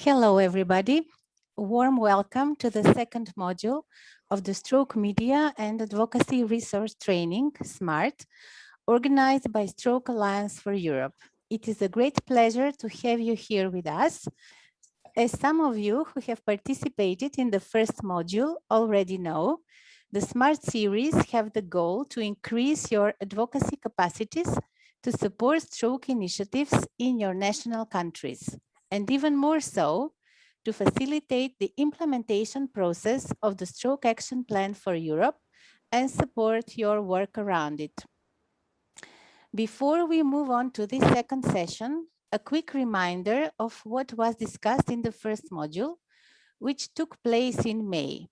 Hello, everybody. Warm welcome to the second module of the Stroke Media and Advocacy Resource Training, S.M.A.R.T, organized by Stroke Alliance for Europe. It is a great pleasure to have you here with us. As some of you who have participated in the first module already know, the S.M.A.R.T series have the goal to increase your advocacy capacities to support stroke initiatives in your national countries, and even more so, to facilitate the implementation process of the Stroke Action Plan for Europe and support your work around it. Before we move on to this second session, a quick reminder of what was discussed in the first module, which took place in May.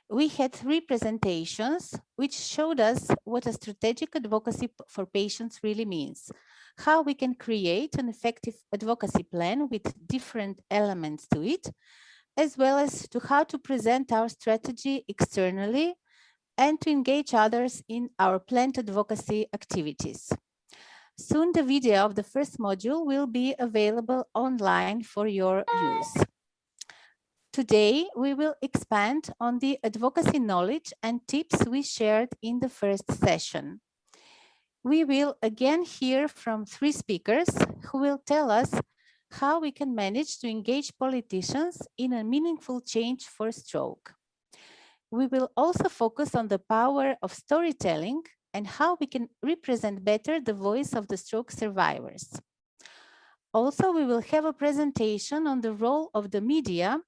We had 3 presentations which showed us what a strategic advocacy for patients really means, how we can create an effective advocacy plan with different elements to it, as well as to how to present our strategy externally and to engage others in our planned advocacy activities. Soon the video of the first module will be available online for your use. Today, we will expand on the advocacy knowledge and tips we shared in the first session. We will again hear from 3 speakers who will tell us how we can manage to engage politicians in a meaningful change for stroke. We will also focus on the power of storytelling and how we can represent better the voice of the stroke survivors. Also, we will have a presentation on the role of the media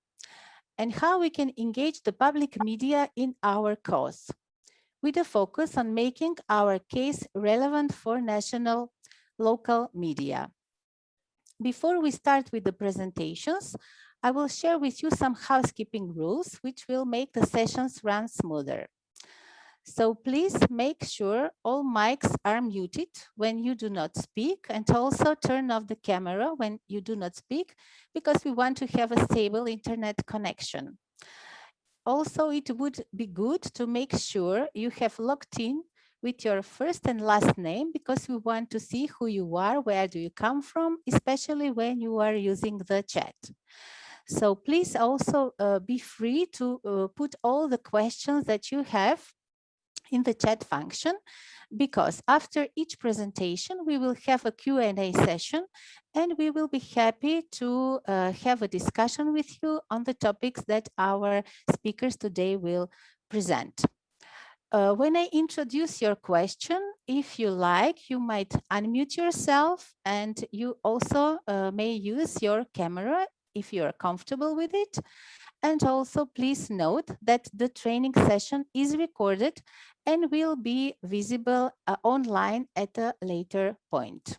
and how we can engage the public media in our cause, with a focus on making our case relevant for national, local media. Before we start with the presentations, I will share with you some housekeeping rules which will make the sessions run smoother. So please make sure all mics are muted when you do not speak, and also turn off the camera when you do not speak, because we want to have a stable internet connection. Also, it would be good to make sure you have logged in with your first and last name, because we want to see who you are, where do you come from, especially when you are using the chat. So please also be free to put all the questions that you have in the chat function, because after each presentation we will have a Q&A session and we will be happy to have a discussion with you on the topics that our speakers today will present. When I introduce your question, if you like, you might unmute yourself, and you also may use your camera if you are comfortable with it. And also please note that the training session is recorded and will be visible online at a later point.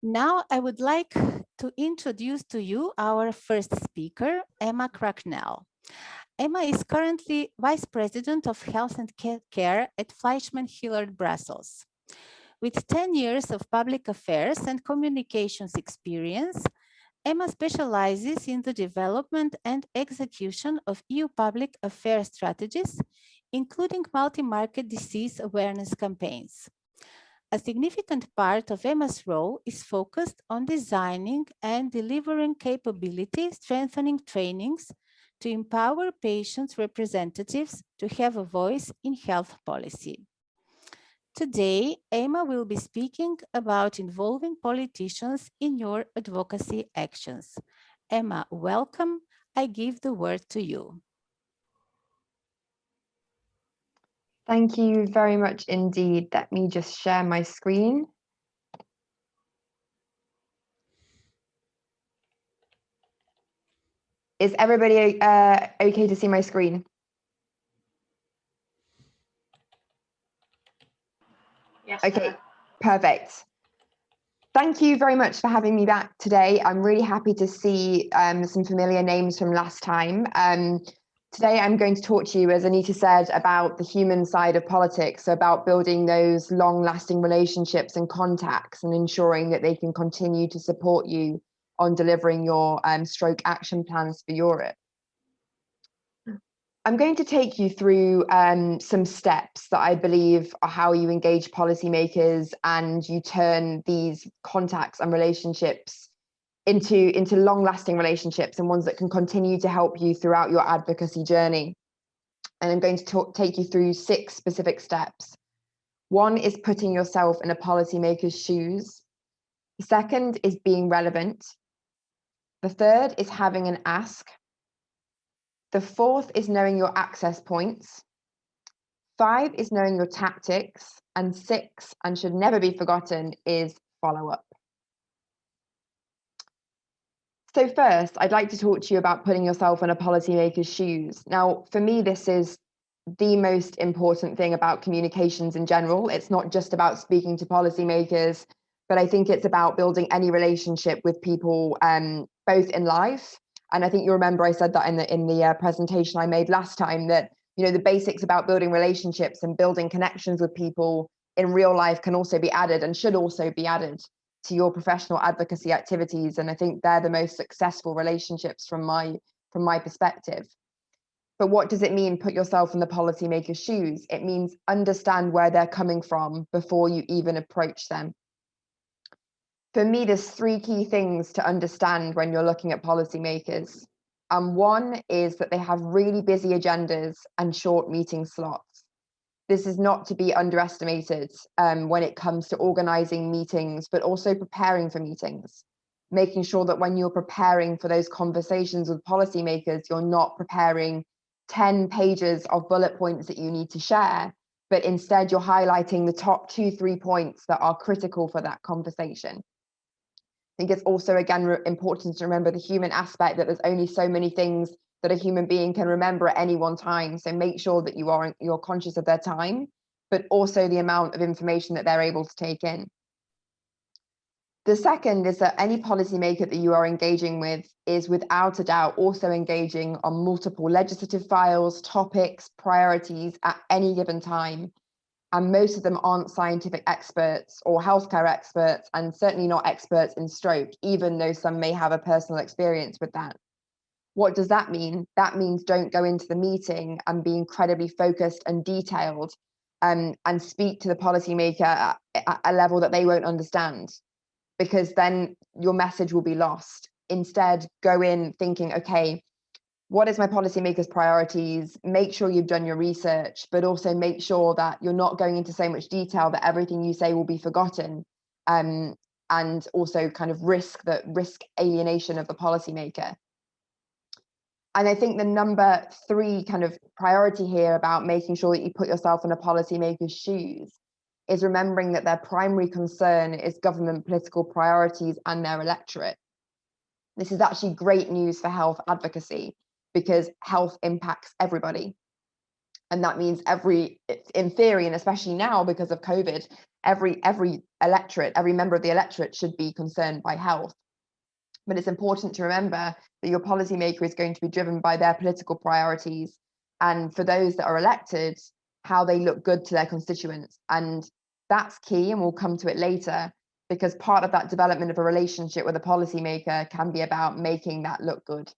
Now I would like to introduce to you our first speaker, Emma Cracknell. Emma is currently Vice President of Health and Care at Fleischmann Hillard Brussels. With 10 years of public affairs and communications experience, Emma specializes in the development and execution of EU public affairs strategies, including multi-market disease awareness campaigns. A significant part of Emma's role is focused on designing and delivering capability strengthening trainings to empower patients' representatives to have a voice in health policy. Today, Emma will be speaking about involving politicians in your advocacy actions. Emma, welcome. I give the word to you. Thank you very much indeed. Let me just share my screen. Is everybody okay to see my screen? Yes. Okay, perfect. Thank you very much for having me back today. I'm really happy to see some familiar names from last time. Today, I'm going to talk to you, as Anita said, about the human side of politics, so about building those long-lasting relationships and contacts and ensuring that they can continue to support you on delivering your stroke action plans for Europe. I'm going to take you through some steps that I believe are how you engage policymakers and you turn these contacts and relationships into long-lasting relationships and ones that can continue to help you throughout your advocacy journey. And I'm going to take you through 6 specific steps. One is putting yourself in a policymaker's shoes. The second is being relevant. The third is having an ask. The fourth is knowing your access points. 5 is knowing your tactics. And 6, and should never be forgotten, is follow up. So first, I'd like to talk to you about putting yourself in a policymaker's shoes. Now, for me, this is the most important thing about communications in general. It's not just about speaking to policymakers, but I think it's about building any relationship with people, both in life. And I think you remember I said that in the presentation I made last time, that the basics about building relationships and building connections with people in real life can also be added and should also be added to your professional advocacy activities. And I think they're the most successful relationships from my perspective. But what does it mean, put yourself in the policymaker's shoes? It means understand where they're coming from before you even approach them. For me, there's 3 key things to understand when you're looking at policymakers. And one is that they have really busy agendas and short meeting slots. This is not to be underestimated when it comes to organizing meetings, but also preparing for meetings, making sure that when you're preparing for those conversations with policymakers, you're not preparing 10 pages of bullet points that you need to share, but instead you're highlighting the top 2-3 points that are critical for that conversation. I think it's also, again, important to remember the human aspect, that there's only so many things that a human being can remember at any one time. So make sure that you're conscious of their time, but also the amount of information that they're able to take in. The second is that any policymaker that you are engaging with is without a doubt also engaging on multiple legislative files, topics, priorities at any given time. And most of them aren't scientific experts or healthcare experts, and certainly not experts in stroke, even though some may have a personal experience with that. What does that mean? That means don't go into the meeting and be incredibly focused and detailed, and speak to the policymaker at a level that they won't understand, because then your message will be lost. Instead, go in thinking, okay, what is my policymaker's priorities? Make sure you've done your research, but also make sure that you're not going into so much detail that everything you say will be forgotten, and also kind of risk alienation of the policymaker. And I think the number 3 kind of priority here about making sure that you put yourself in a policymaker's shoes is remembering that their primary concern is government political priorities and their electorate. This is actually great news for health advocacy, because health impacts everybody. And that means in theory, and especially now because of COVID, every electorate, every member of the electorate should be concerned by health. But it's important to remember that your policymaker is going to be driven by their political priorities, and for those that are elected, how they look good to their constituents. And that's key, and we'll come to it later, because part of that development of a relationship with a policymaker can be about making that look good.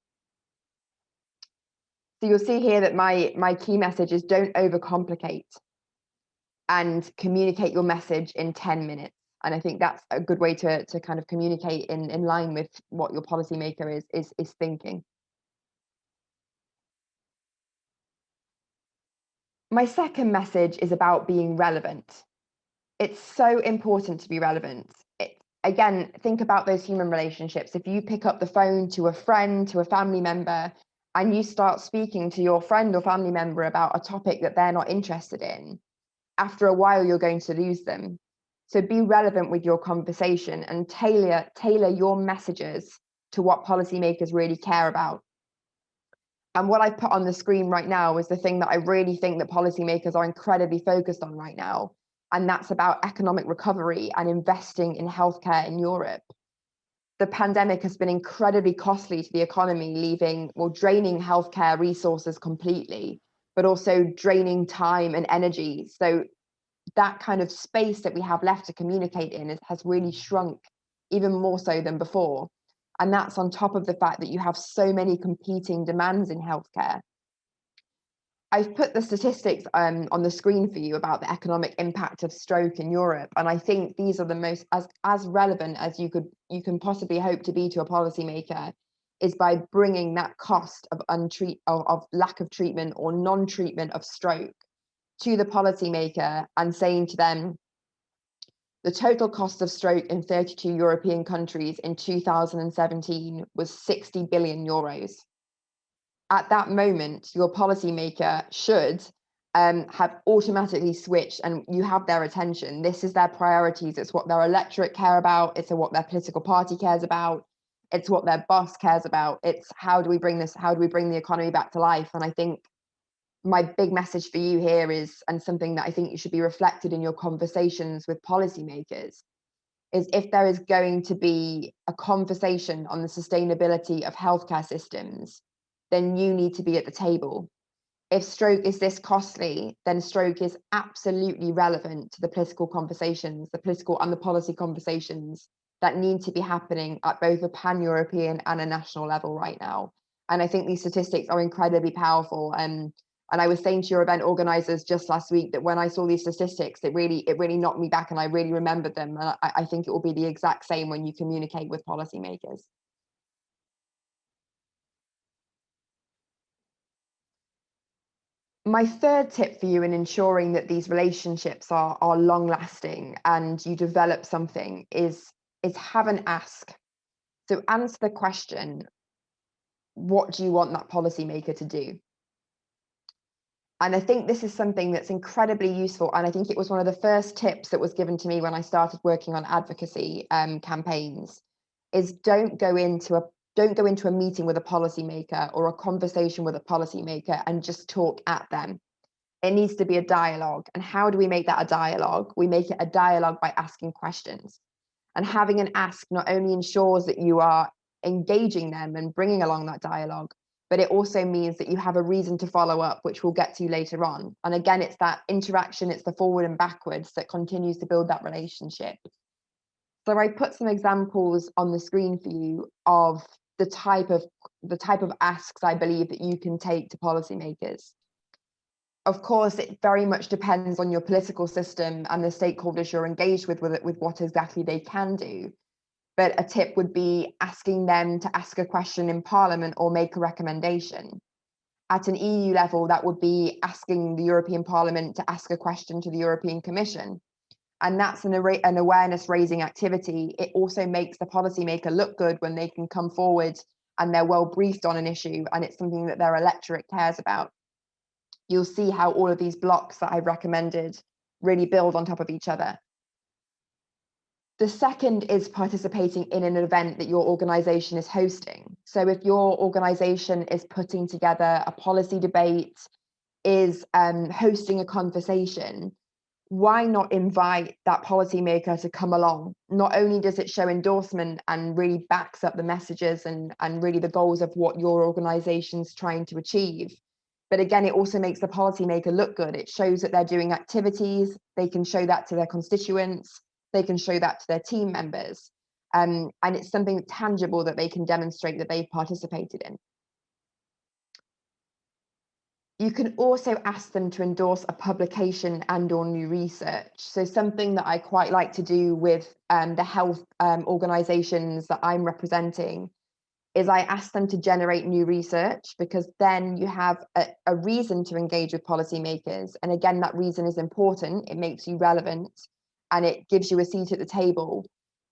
So you'll see here that my key message is don't overcomplicate, and communicate your message in 10 minutes. And I think that's a good way to kind of communicate in line with what your policymaker is thinking. My second message is about being relevant. It's so important to be relevant. Again, think about those human relationships. If you pick up the phone to a friend, to a family member, and you start speaking to your friend or family member about a topic that they're not interested in, after a while, you're going to lose them. So be relevant with your conversation and tailor your messages to what policymakers really care about. And what I put on the screen right now is the thing that I really think that policymakers are incredibly focused on right now. And that's about economic recovery and investing in healthcare in Europe. The pandemic has been incredibly costly to the economy, draining healthcare resources completely, but also draining time and energy. So that kind of space that we have left to communicate in has really shrunk, even more so than before. And that's on top of the fact that you have so many competing demands in healthcare. I've put the statistics on the screen for you about the economic impact of stroke in Europe, and I think these are the most as relevant as you can possibly hope to be to a policymaker, is by bringing that cost of lack of treatment or non-treatment of stroke to the policymaker and saying to them, the total cost of stroke in 32 European countries in 2017 was 60 billion euros. At that moment, your policymaker should have automatically switched, and you have their attention. This is their priorities. It's what their electorate care about. It's what their political party cares about. It's what their boss cares about. It's how do we bring the economy back to life? And I think my big message for you here is, and something that I think you should be reflected in your conversations with policymakers, is if there is going to be a conversation on the sustainability of healthcare systems, then you need to be at the table. If stroke is this costly, then stroke is absolutely relevant to the political conversations, the political and the policy conversations that need to be happening at both a pan-European and a national level right now. And I think these statistics are incredibly powerful. And I was saying to your event organizers just last week that when I saw these statistics, it really knocked me back, and I really remembered them. And I think it will be the exact same when you communicate with policymakers. My third tip for you in ensuring that these relationships are long lasting and you develop something is have an ask. So answer the question, what do you want that policymaker to do? And I think this is something that's incredibly useful. And I think it was one of the first tips that was given to me when I started working on advocacy campaigns, is don't go into a meeting with a policymaker or a conversation with a policymaker and just talk at them. It needs to be a dialogue. And how do we make that a dialogue? We make it a dialogue by asking questions. And having an ask not only ensures that you are engaging them and bringing along that dialogue, but it also means that you have a reason to follow up, which we'll get to later on. And again, it's that interaction, it's the forward and backwards that continues to build that relationship. So I put some examples on the screen for you of the type of asks I believe that you can take to policymakers. Of course, it very much depends on your political system and the stakeholders you're engaged with what exactly they can do. But a tip would be asking them to ask a question in Parliament or make a recommendation. At an EU level, that would be asking the European Parliament to ask a question to the European Commission. And that's an awareness raising activity. It also makes the policymaker look good when they can come forward and they're well briefed on an issue and it's something that their electorate cares about. You'll see how all of these blocks that I've recommended really build on top of each other. The second is participating in an event that your organization is hosting. So if your organization is putting together a policy debate, is hosting a conversation, why not invite that policymaker to come along? Not only does it show endorsement and really backs up the messages and really the goals of what your organization's trying to achieve, but again, it also makes the policymaker look good. It shows that they're doing activities. They can show that to their constituents. They can show that to their team members. And it's something tangible that they can demonstrate that they've participated in. You can also ask them to endorse a publication and/or new research. So something that I quite like to do with the health organizations that I'm representing is I ask them to generate new research, because then you have a reason to engage with policymakers. And again, that reason is important. It makes you relevant and it gives you a seat at the table.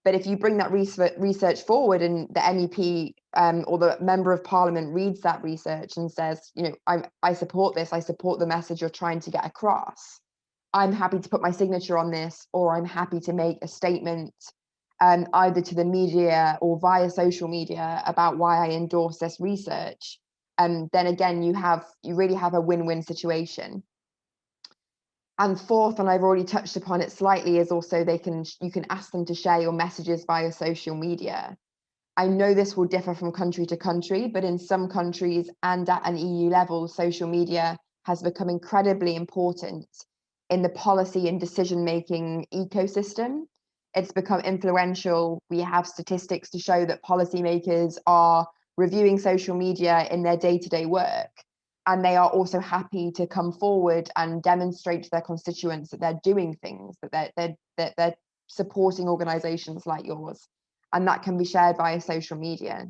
But if you bring that research forward and the MEP or the member of parliament reads that research and says, you know, I support this, I support the message you're trying to get across, I'm happy to put my signature on this, or I'm happy to make a statement either to the media or via social media about why I endorse this research, then again, you really have a win-win situation. And fourth, and I've already touched upon it slightly, is also you can ask them to share your messages via social media. I know this will differ from country to country, but in some countries and at an EU level, social media has become incredibly important in the policy and decision-making ecosystem. It's become influential. We have statistics to show that policymakers are reviewing social media in their day-to-day work. And they are also happy to come forward and demonstrate to their constituents that they're doing things, that they're supporting organizations like yours. And that can be shared via social media.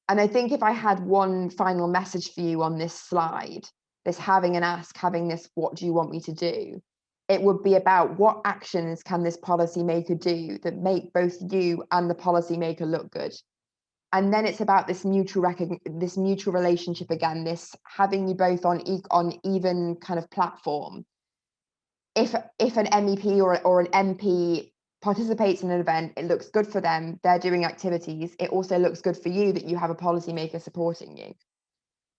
And I think if I had one final message for you on this slide, this having an ask, having this, what do you want me to do? It would be about what actions can this policymaker do that make both you and the policymaker look good? And then it's about this mutual relationship again, this having you both on even kind of platform. If an MEP or an MP participates in an event, it looks good for them, they're doing activities. It also looks good for you that you have a policymaker supporting you.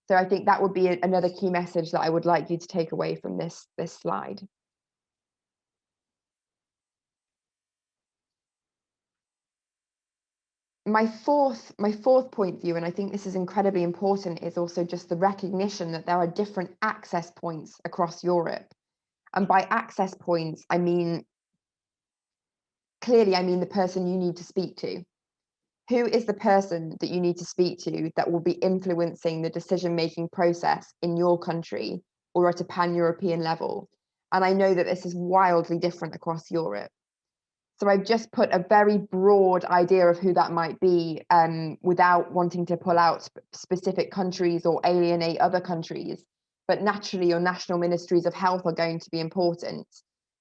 So I think that would be another key message that I would like you to take away from this slide. My fourth point for you, and I think this is incredibly important, is also just the recognition that there are different access points across Europe. And by access points, I mean the person you need to speak to. Who is the person that you need to speak to that will be influencing the decision-making process in your country or at a pan-European level? And I know that this is wildly different across Europe. So I've just put a very broad idea of who that might be, without wanting to pull out specific countries or alienate other countries. But naturally, your national ministries of health are going to be important.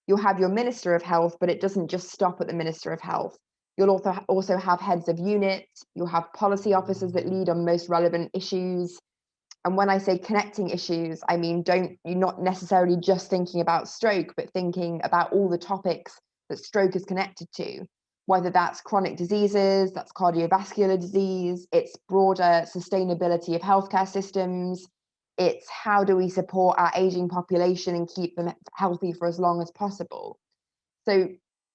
You'll have your Minister of Health, but it doesn't just stop at the Minister of Health. You'll also have heads of unit. You'll have policy officers that lead on most relevant issues. And when I say connecting issues, I mean, you're not necessarily just thinking about stroke, but thinking about all the topics that stroke is connected to, whether that's chronic diseases, that's cardiovascular disease, it's broader sustainability of healthcare systems, it's how do we support our aging population and keep them healthy for as long as possible. So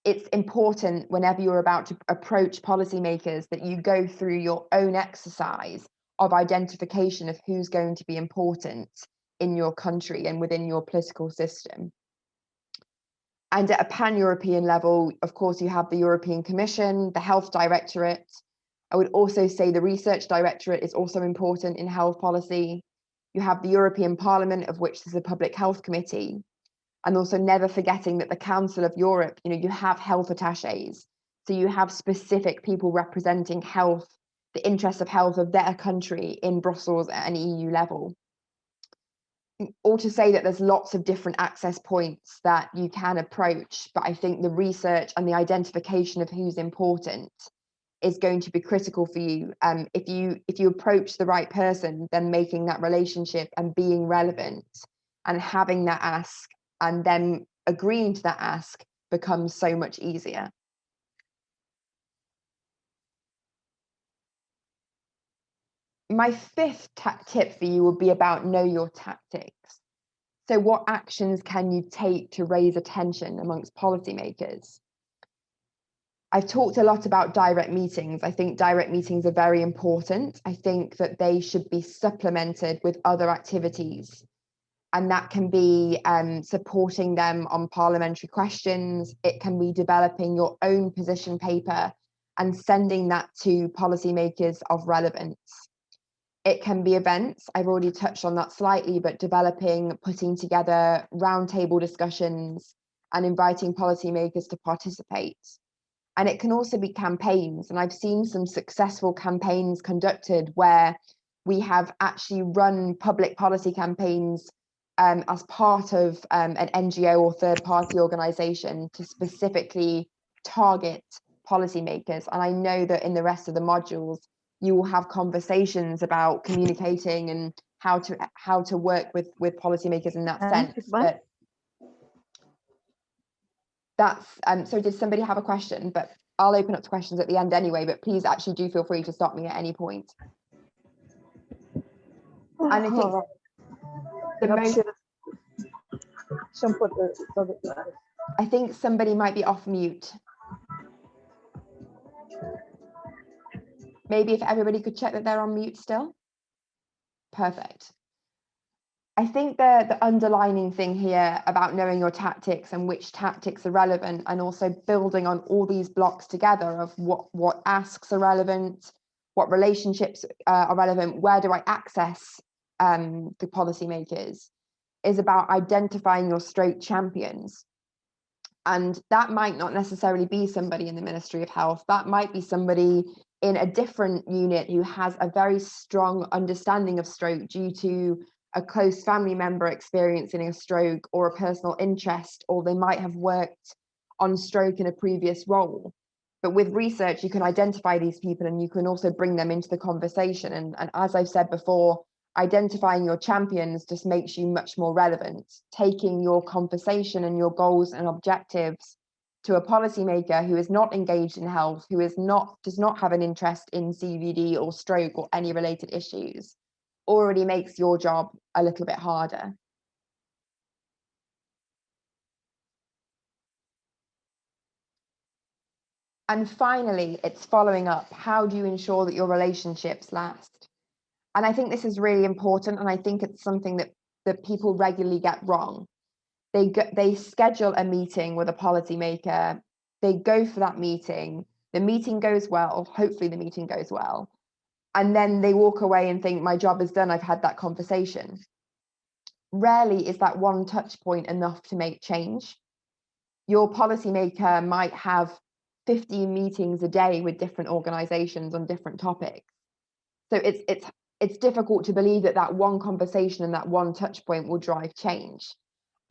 it's important whenever you're about to approach policymakers that you go through your own exercise of identification of who's going to be important in your country and within your political system. And at a pan-European level, of course, you have the European Commission, the Health Directorate. I would also say the Research Directorate is also important in health policy. You have the European Parliament, of which there's a Public Health Committee. And also never forgetting that the Council of Europe, you have health attaches. So you have specific people representing health, the interests of health of their country in Brussels at an EU level. Or to say that there's lots of different access points that you can approach, but I think the research and the identification of who's important is going to be critical for you. If you approach the right person, then making that relationship and being relevant and having that ask and then agreeing to that ask becomes so much easier. My fifth tip for you would be about know your tactics. So what actions can you take to raise attention amongst policymakers? I've talked a lot about direct meetings. I think direct meetings are very important. I think that they should be supplemented with other activities. And that can be supporting them on parliamentary questions. It can be developing your own position paper and sending that to policymakers of relevance. It can be events. I've already touched on that slightly, but putting together roundtable discussions and inviting policymakers to participate. And it can also be campaigns. And I've seen some successful campaigns conducted where we have actually run public policy campaigns as part of an NGO or third-party organisation to specifically target policymakers. And I know that in the rest of the modules, you will have conversations about communicating and how to work with policymakers in that sense. But that's so did somebody have a question? But I'll open up to questions at the end anyway, but please actually do feel free to stop me at any point. And I think I think somebody might be off mute. Maybe if everybody could check that they're on mute still. Perfect. I think the underlining thing here about knowing your tactics and which tactics are relevant, and also building on all these blocks together of what asks are relevant, what relationships are relevant, where do I access the policymakers, is about identifying your stroke champions. And that might not necessarily be somebody in the Ministry of Health. That might be somebody in a different unit who has a very strong understanding of stroke due to a close family member experiencing a stroke or a personal interest, or they might have worked on stroke in a previous role. But with research, you can identify these people and you can also bring them into the conversation. And as I've said before, identifying your champions just makes you much more relevant. Taking your conversation and your goals and objectives to a policymaker who is not engaged in health, who does not have an interest in CVD or stroke or any related issues, already makes your job a little bit harder. And finally, it's following up. How do you ensure that your relationships last? And I think this is really important, and I think it's something that people regularly get wrong. They schedule a meeting with a policymaker, they go for that meeting, the meeting goes well, hopefully the meeting goes well, and then they walk away and think, my job is done, I've had that conversation. Rarely is that one touch point enough to make change. Your policymaker might have 15 meetings a day with different organizations on different topics. So it's difficult to believe that one conversation and that one touch point will drive change.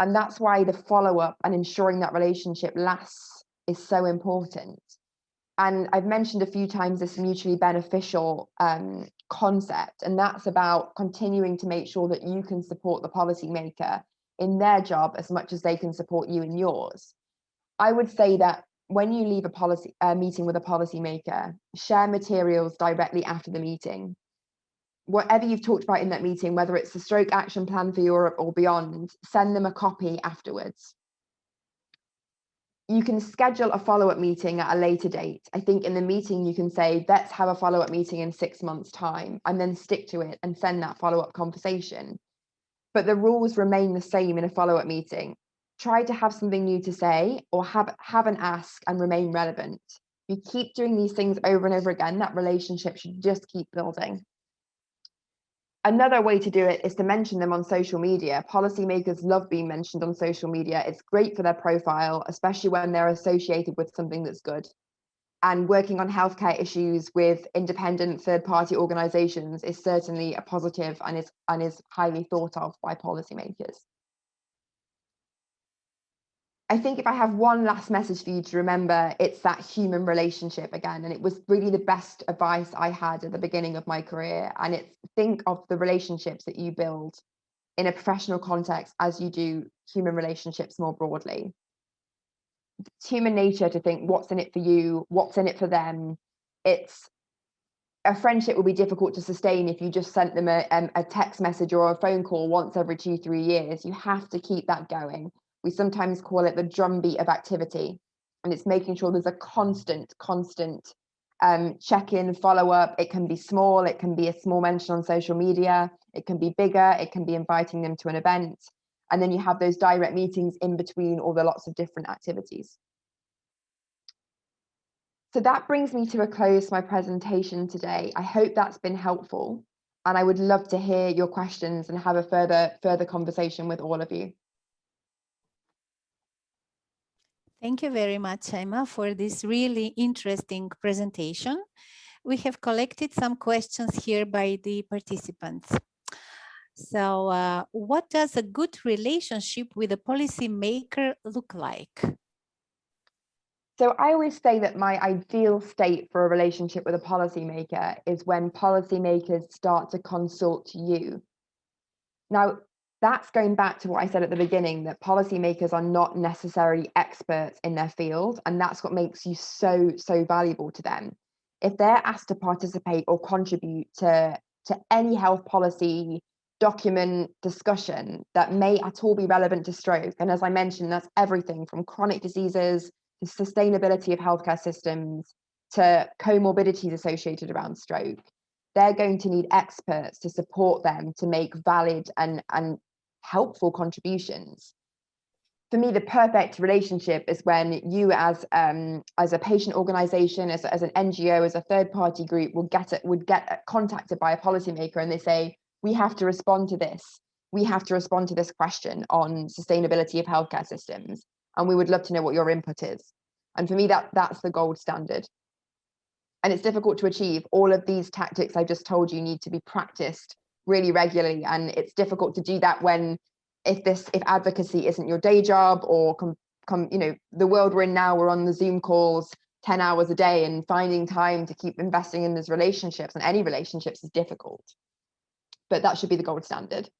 And that's why the follow-up and ensuring that relationship lasts is so important. And I've mentioned a few times this mutually beneficial concept, and that's about continuing to make sure that you can support the policymaker in their job as much as they can support you in yours. I would say that when you leave a meeting with a policymaker, share materials directly after the meeting. Whatever you've talked about in that meeting, whether it's the stroke action plan for Europe or beyond, send them a copy afterwards. You can schedule a follow-up meeting at a later date. I think in the meeting you can say, let's have a follow-up meeting in 6 months' time, and then stick to it and send that follow-up conversation. But the rules remain the same in a follow-up meeting. Try to have something new to say, or have an ask and remain relevant. If you keep doing these things over and over again, that relationship should just keep building. Another way to do it is to mention them on social media. Policymakers love being mentioned on social media. It's great for their profile, especially when they're associated with something that's good. And working on healthcare issues with independent third-party organizations is certainly a positive and is highly thought of by policymakers. I think if I have one last message for you to remember, it's that human relationship again. And it was really the best advice I had at the beginning of my career. And it's think of the relationships that you build in a professional context as you do human relationships more broadly. It's human nature to think, what's in it for you? What's in it for them? It's a friendship will be difficult to sustain if you just sent them a text message or a phone call once every 2-3 years. You have to keep that going. We sometimes call it the drumbeat of activity, and it's making sure there's a constant check-in, follow-up. It can be small, it can be a small mention on social media, it can be bigger, it can be inviting them to an event, and then you have those direct meetings in between all the lots of different activities. So that brings me to a close my presentation today. I hope that's been helpful, and I would love to hear your questions and have a further conversation with all of you. Thank you very much, Emma, for this really interesting presentation. We have collected some questions here by the participants. So what does a good relationship with a policymaker look like? So I always say that my ideal state for a relationship with a policymaker is when policymakers start to consult you. Now, that's going back to what I said at the beginning, that policymakers are not necessarily experts in their field, and that's what makes you so valuable to them. If they're asked to participate or contribute to any health policy document discussion that may at all be relevant to stroke, and as I mentioned, that's everything from chronic diseases to sustainability of healthcare systems to comorbidities associated around stroke, they're going to need experts to support them to make valid and helpful contributions. For me, the perfect relationship is when you as a patient organization, as an NGO, as a third-party group would get contacted by a policymaker and they say, we have to respond to this. We have to respond to this question on sustainability of healthcare systems. And we would love to know what your input is. And for me, that's the gold standard. And it's difficult to achieve. All of these tactics I just told you need to be practiced really regularly. And it's difficult to do that when, if advocacy isn't your day job, or the world we're in now, we're on the Zoom calls 10 hours a day, and finding time to keep investing in those relationships, and any relationships, is difficult. But that should be the gold standard.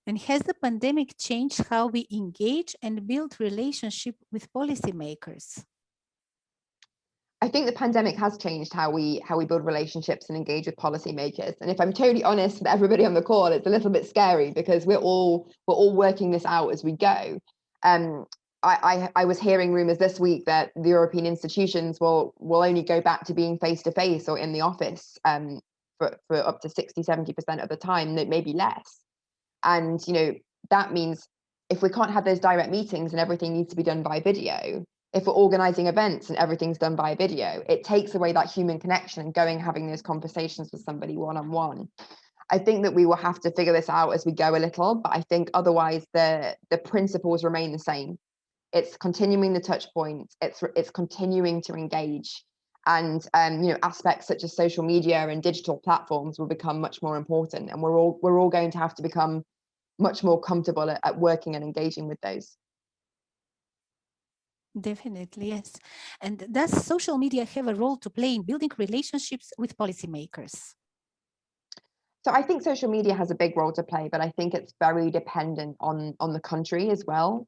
And has the pandemic changed how we engage and build relationship with policymakers? I think the pandemic has changed how we build relationships and engage with policymakers. And if I'm totally honest with everybody on the call, it's a little bit scary, because we're all working this out as we go. I was hearing rumors this week that the European institutions will only go back to being face-to-face or in the office for up to 60-70% of the time, maybe less. And that means if we can't have those direct meetings and everything needs to be done by video, if we're organizing events and everything's done by video, it takes away that human connection and having those conversations with somebody one-on-one. I think that we will have to figure this out as we go a little, but I think otherwise the principles remain the same. It's continuing the touch points, it's continuing to engage, and aspects such as social media and digital platforms will become much more important, and we're all going to have to become much more comfortable at working and engaging with those. Definitely, yes. And does social media have a role to play in building relationships with policymakers? So I think social media has a big role to play, but I think it's very dependent on the country as well.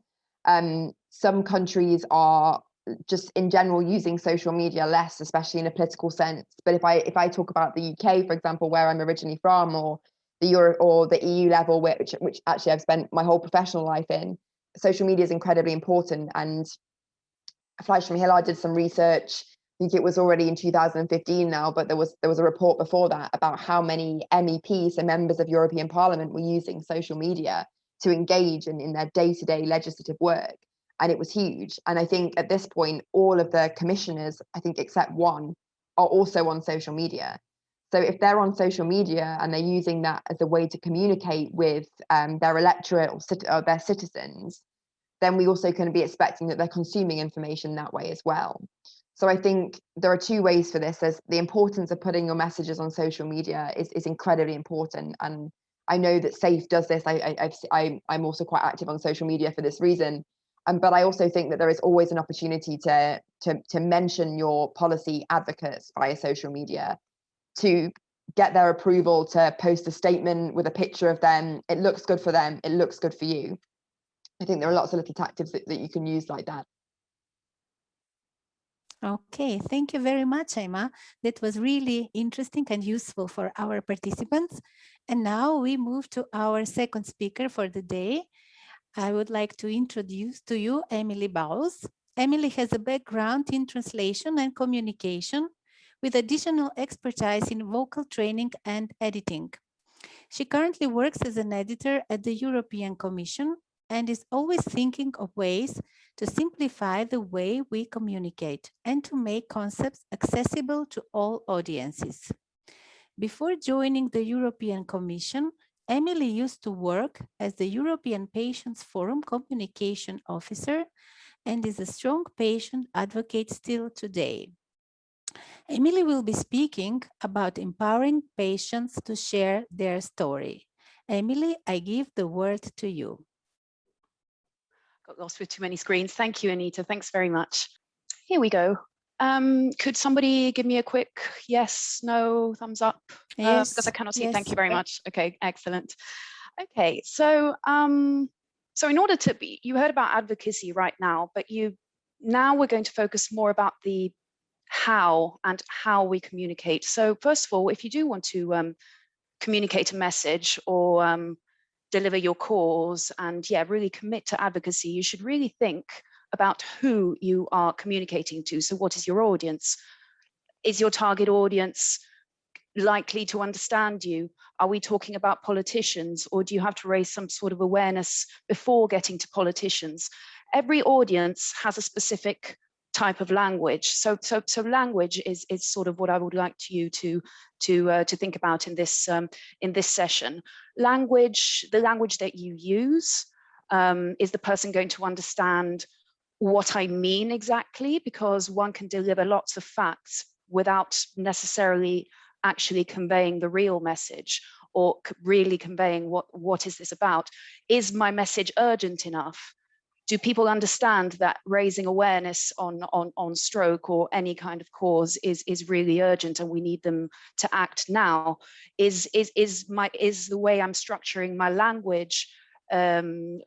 Some countries are just in general using social media less, especially in a political sense. But if I talk about the UK, for example, where I'm originally from, or the Euro or the EU level, which actually I've spent my whole professional life in, social media is incredibly important. And Fleishman-Hillard did some research. I think it was already in 2015 now, but there was a report before that about how many MEPs, so members of European Parliament, were using social media to engage in their day-to-day legislative work. And it was huge. And I think at this point, all of the commissioners, I think except one, are also on social media. So if they're on social media and they're using that as a way to communicate with their electorate or their citizens, then we also can be expecting that they're consuming information that way as well. So I think there are two ways for this. There's the importance of putting your messages on social media is incredibly important. And I know that SAFE does this. I'm also quite active on social media for this reason. But I also think that there is always an opportunity to mention your policy advocates via social media, to get their approval, to post a statement with a picture of them. It looks good for them. It looks good for you. I think there are lots of little tactics that you can use like that. Okay, thank you very much, Emma. That was really interesting and useful for our participants. And now we move to our second speaker for the day. I would like to introduce to you Emily Bowles. Emily has a background in translation and communication with additional expertise in vocal training and editing. She currently works as an editor at the European Commission and is always thinking of ways to simplify the way we communicate and to make concepts accessible to all audiences. Before joining the European Commission, Emily used to work as the European Patients Forum Communication Officer and is a strong patient advocate still today. Emily will be speaking about empowering patients to share their story. Emily, I give the word to you. Got lost with too many screens. Thank you, Anita. Thanks very much. Here we go. Could somebody give me a quick yes, no, thumbs up? Yes, because I cannot see. yes. Thank you very much. Okay, excellent. Okay, so so in order to be, you heard about advocacy right now, but now we're going to focus more about the how and how we communicate. So first of all, if you do want to communicate a message or deliver your cause and really commit to advocacy, you should really think about who you are communicating to. So what is your audience? Is your target audience likely to understand you? Are we talking about politicians, or do you have to raise some sort of awareness before getting to politicians? Every audience has a specific type of language. So language is sort of what I would like you to think about in this session. Language, the language that you use, is the person going to understand what I mean exactly? Because one can deliver lots of facts without necessarily actually conveying the real message or really conveying what is this about. Is my message urgent enough? Do people understand that raising awareness on stroke or any kind of cause is really urgent and we need them to act now? Is the way I'm structuring my language going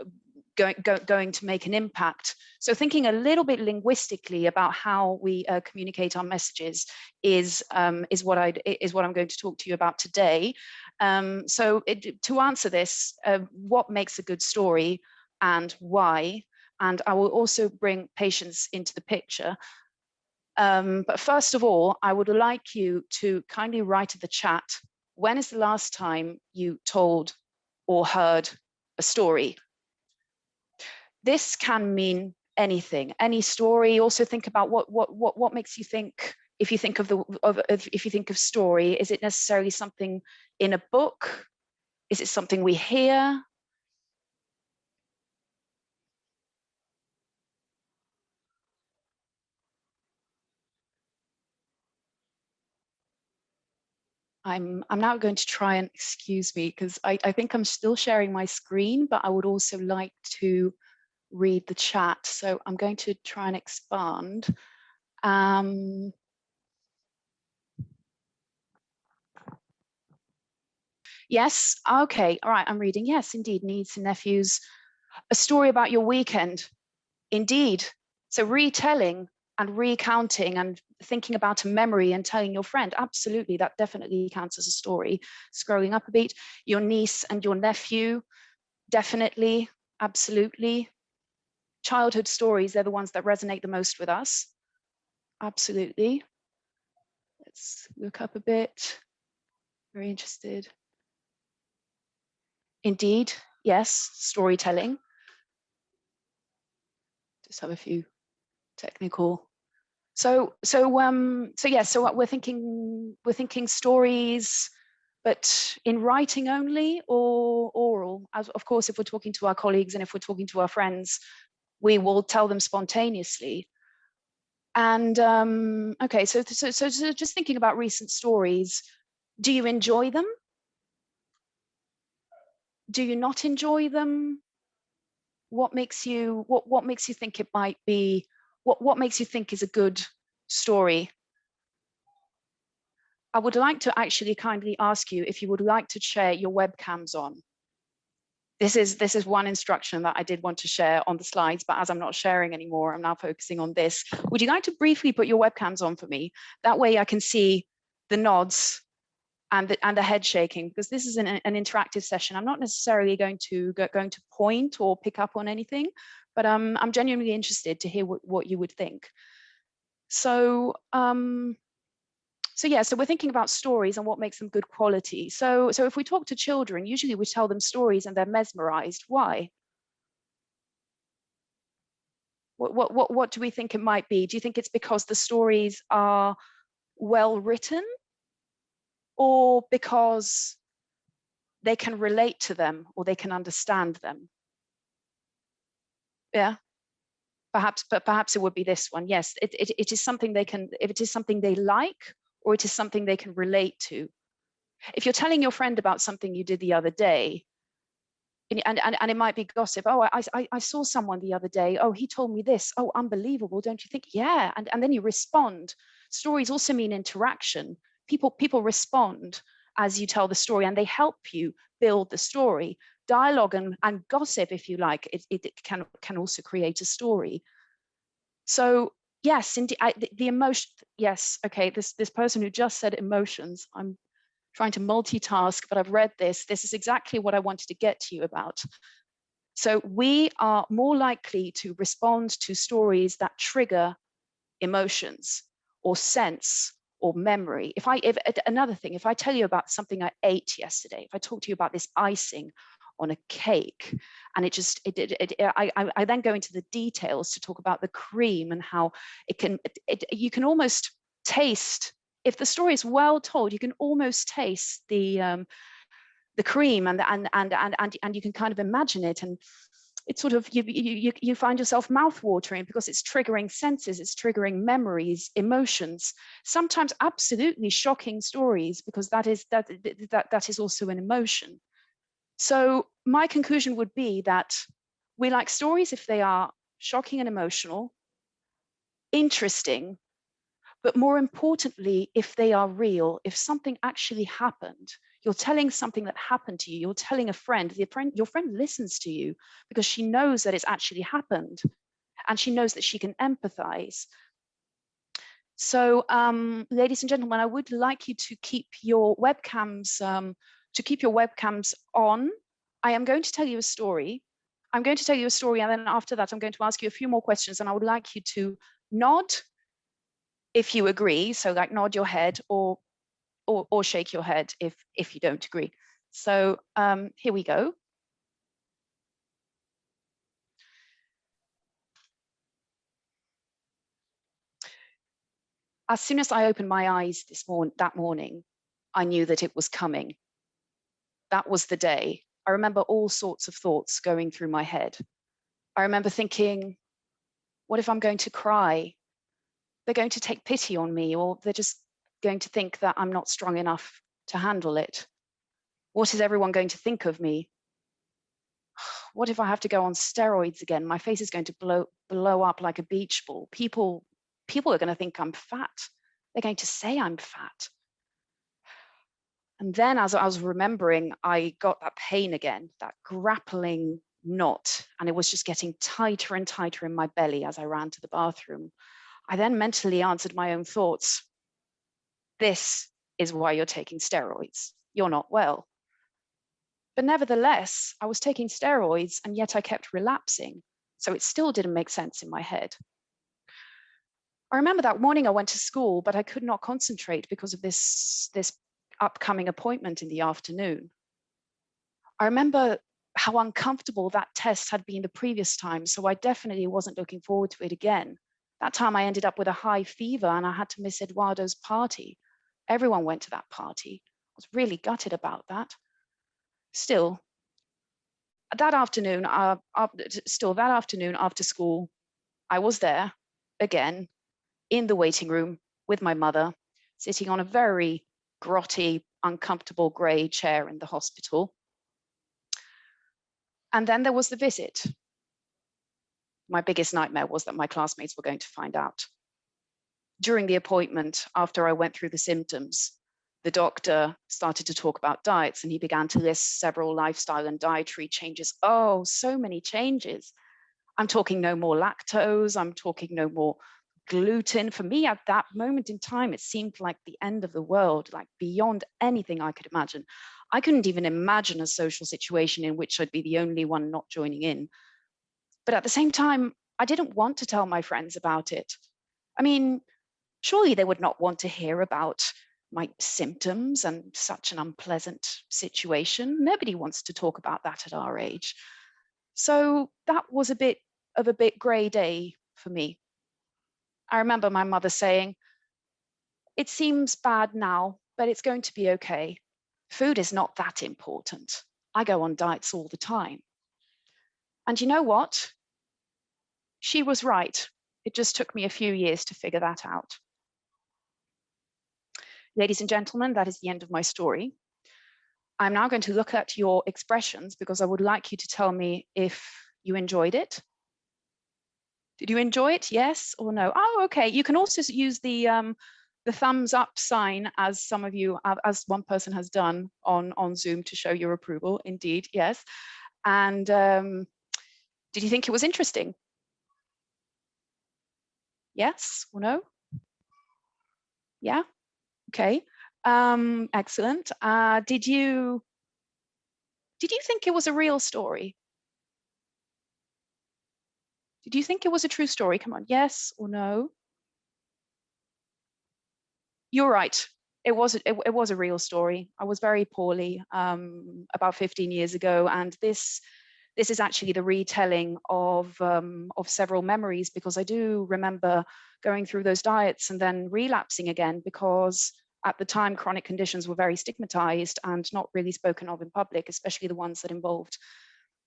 to make an impact? So thinking a little bit linguistically about how we communicate our messages is what I'm going to talk to you about today. To answer this, what makes a good story and why? And I will also bring patients into the picture. But first of all, I would like you to kindly write in the chat, when is the last time you told or heard a story? This can mean anything, any story. Also think about what makes you think, if you think if you think of story, is it necessarily something in a book? Is it something we hear? I'm now going to try and, excuse me, because I think I'm still sharing my screen, but I would also like to read the chat. So I'm going to try and expand. Yes, okay, all right, I'm reading. Yes, indeed, nieces and nephews. A story about your weekend. Indeed. So retelling and recounting and thinking about a memory and telling your friend, absolutely, that definitely counts as a story. Scrolling up a bit, your niece and your nephew, definitely, absolutely. Childhood stories, they're the ones that resonate the most with us. Absolutely. Let's look up a bit. Very interested. Indeed, yes, storytelling. Just have a few technical. So we're thinking stories, but in writing only or oral? As, of course, if we're talking to our colleagues and if we're talking to our friends, we will tell them spontaneously. And okay, so just thinking about recent stories, do you enjoy them? Do you not enjoy them? What makes you think it might be? What makes you think is a good story? I would like to actually kindly ask you if you would like to share your webcams on. This is one instruction that I did want to share on the slides, but as I'm not sharing anymore, I'm now focusing on this. Would you like to briefly put your webcams on for me? That way I can see the nods and the head shaking, because this is an interactive session. I'm not necessarily going to point or pick up on anything, but I'm genuinely interested to hear what you would think. So yeah, so we're thinking about stories and what makes them good quality. So if we talk to children, usually we tell them stories and they're mesmerized. Why? What do we think it might be? Do you think it's because the stories are well written, or because they can relate to them or they can understand them? Yeah, perhaps it would be this one. Yes, it is something they can, if it is something they like, or it is something they can relate to. If you're telling your friend about something you did the other day, and it might be gossip. Oh, I saw someone the other day. Oh, he told me this. Oh, unbelievable, don't you think? Yeah, and then you respond. Stories also mean interaction. People respond as you tell the story, and they help you build the story. Dialogue and gossip, if you like, it can also create a story. So yes, indeed, the emotion. Yes, okay. This person who just said emotions. I'm trying to multitask, but I've read this. This is exactly what I wanted to get to you about. So we are more likely to respond to stories that trigger emotions or sense or memory. If another thing, if I tell you about something I ate yesterday, if I talk to you about this icing on a cake. And I then go into the details to talk about the cream and how you can almost taste, if the story is well told, you can almost taste the cream and you can kind of imagine it, and it's sort of you find yourself mouth-watering because it's triggering senses, it's triggering memories, emotions, sometimes absolutely shocking stories, because that is also an emotion. So my conclusion would be that we like stories if they are shocking and emotional, interesting, but more importantly, if they are real, if something actually happened. You're telling something that happened to you. You're telling a friend. Your friend listens to you because she knows that it's actually happened, and she knows that she can empathize. So, ladies and gentlemen, I would like you to keep your webcams on. I am going to tell you a story. I'm going to tell you a story, and then after that, I'm going to ask you a few more questions, and I would like you to nod if you agree. So, like, nod your head or shake your head if you don't agree. So here we go. As soon as I opened my eyes that morning, I knew that it was coming. That was the day. I remember all sorts of thoughts going through my head. I remember thinking, what if I'm going to cry? They're going to take pity on me, or they're just going to think that I'm not strong enough to handle it. What is everyone going to think of me? What if I have to go on steroids again? My face is going to blow up like a beach ball. People are going to think I'm fat. They're going to say I'm fat. And then as I was remembering, I got that pain again, that grappling knot, and it was just getting tighter and tighter in my belly as I ran to the bathroom. I then mentally answered my own thoughts. This is why you're taking steroids. You're not well. But nevertheless, I was taking steroids, and yet I kept relapsing. So it still didn't make sense in my head. I remember that morning I went to school, but I could not concentrate because of this upcoming appointment in the afternoon. I remember how uncomfortable that test had been the previous time, so I definitely wasn't looking forward to it again. That time I ended up with a high fever and I had to miss Eduardo's party. Everyone went to that party. I was really gutted about that. Still, that afternoon after school, I was there again in the waiting room with my mother, sitting on a very grotty, uncomfortable grey chair in the hospital. And then there was the visit. My biggest nightmare was that my classmates were going to find out. During the appointment, after I went through the symptoms, the doctor started to talk about diets, and he began to list several lifestyle and dietary changes. Oh, so many changes. I'm talking no more lactose. I'm talking no more gluten. For me, at that moment in time, it seemed like the end of the world, like beyond anything I could imagine. I couldn't even imagine a social situation in which I'd be the only one not joining in. But at the same time, I didn't want to tell my friends about it. I mean, surely they would not want to hear about my symptoms and such an unpleasant situation. Nobody wants to talk about that at our age. So that was a bit grey day for me. I remember my mother saying, "It seems bad now, but it's going to be okay. Food is not that important. I go on diets all the time." And you know what? She was right. It just took me a few years to figure that out. Ladies and gentlemen, that is the end of my story. I'm now going to look at your expressions because I would like you to tell me if you enjoyed it. Did you enjoy it? Yes or no? Oh, okay. You can also use the thumbs up sign, as some of you, as one person has done on Zoom, to show your approval. Indeed, yes. And did you think it was interesting? Yes or no? Yeah. Okay. Excellent. Did you think it was a real story? Did you think it was a true story? Come on, yes or no? You're right. it was a real story. I was very poorly about 15 years ago, and this is actually the retelling of several memories, because I do remember going through those diets and then relapsing again, because at the time chronic conditions were very stigmatized and not really spoken of in public, especially the ones that involved,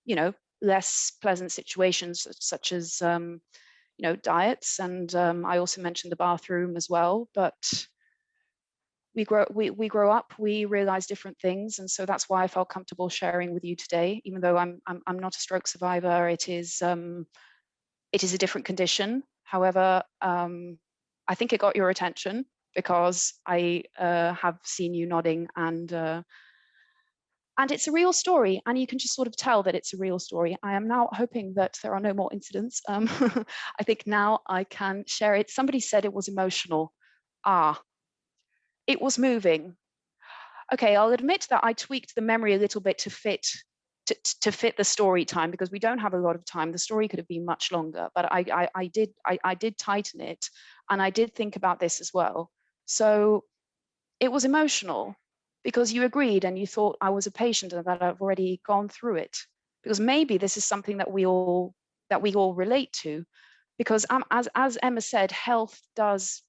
you know, less pleasant situations such as you know, diets. And I also mentioned the bathroom as well, but we grow up, we realize different things, and so that's why I felt comfortable sharing with you today. Even though I'm not a stroke survivor, it is a different condition. However, I think it got your attention because I have seen you nodding, and it's a real story, and you can just sort of tell that it's a real story. I am now hoping that there are no more incidents. I think now I can share it. Somebody said it was emotional. It was moving. Okay, I'll admit that I tweaked the memory a little bit to fit the story time, because we don't have a lot of time. The story could have been much longer, but I did tighten it, and I did think about this as well. So it was emotional because you agreed and you thought I was a patient and that I've already gone through it, because maybe this is something that we all relate to, because as Emma said, health does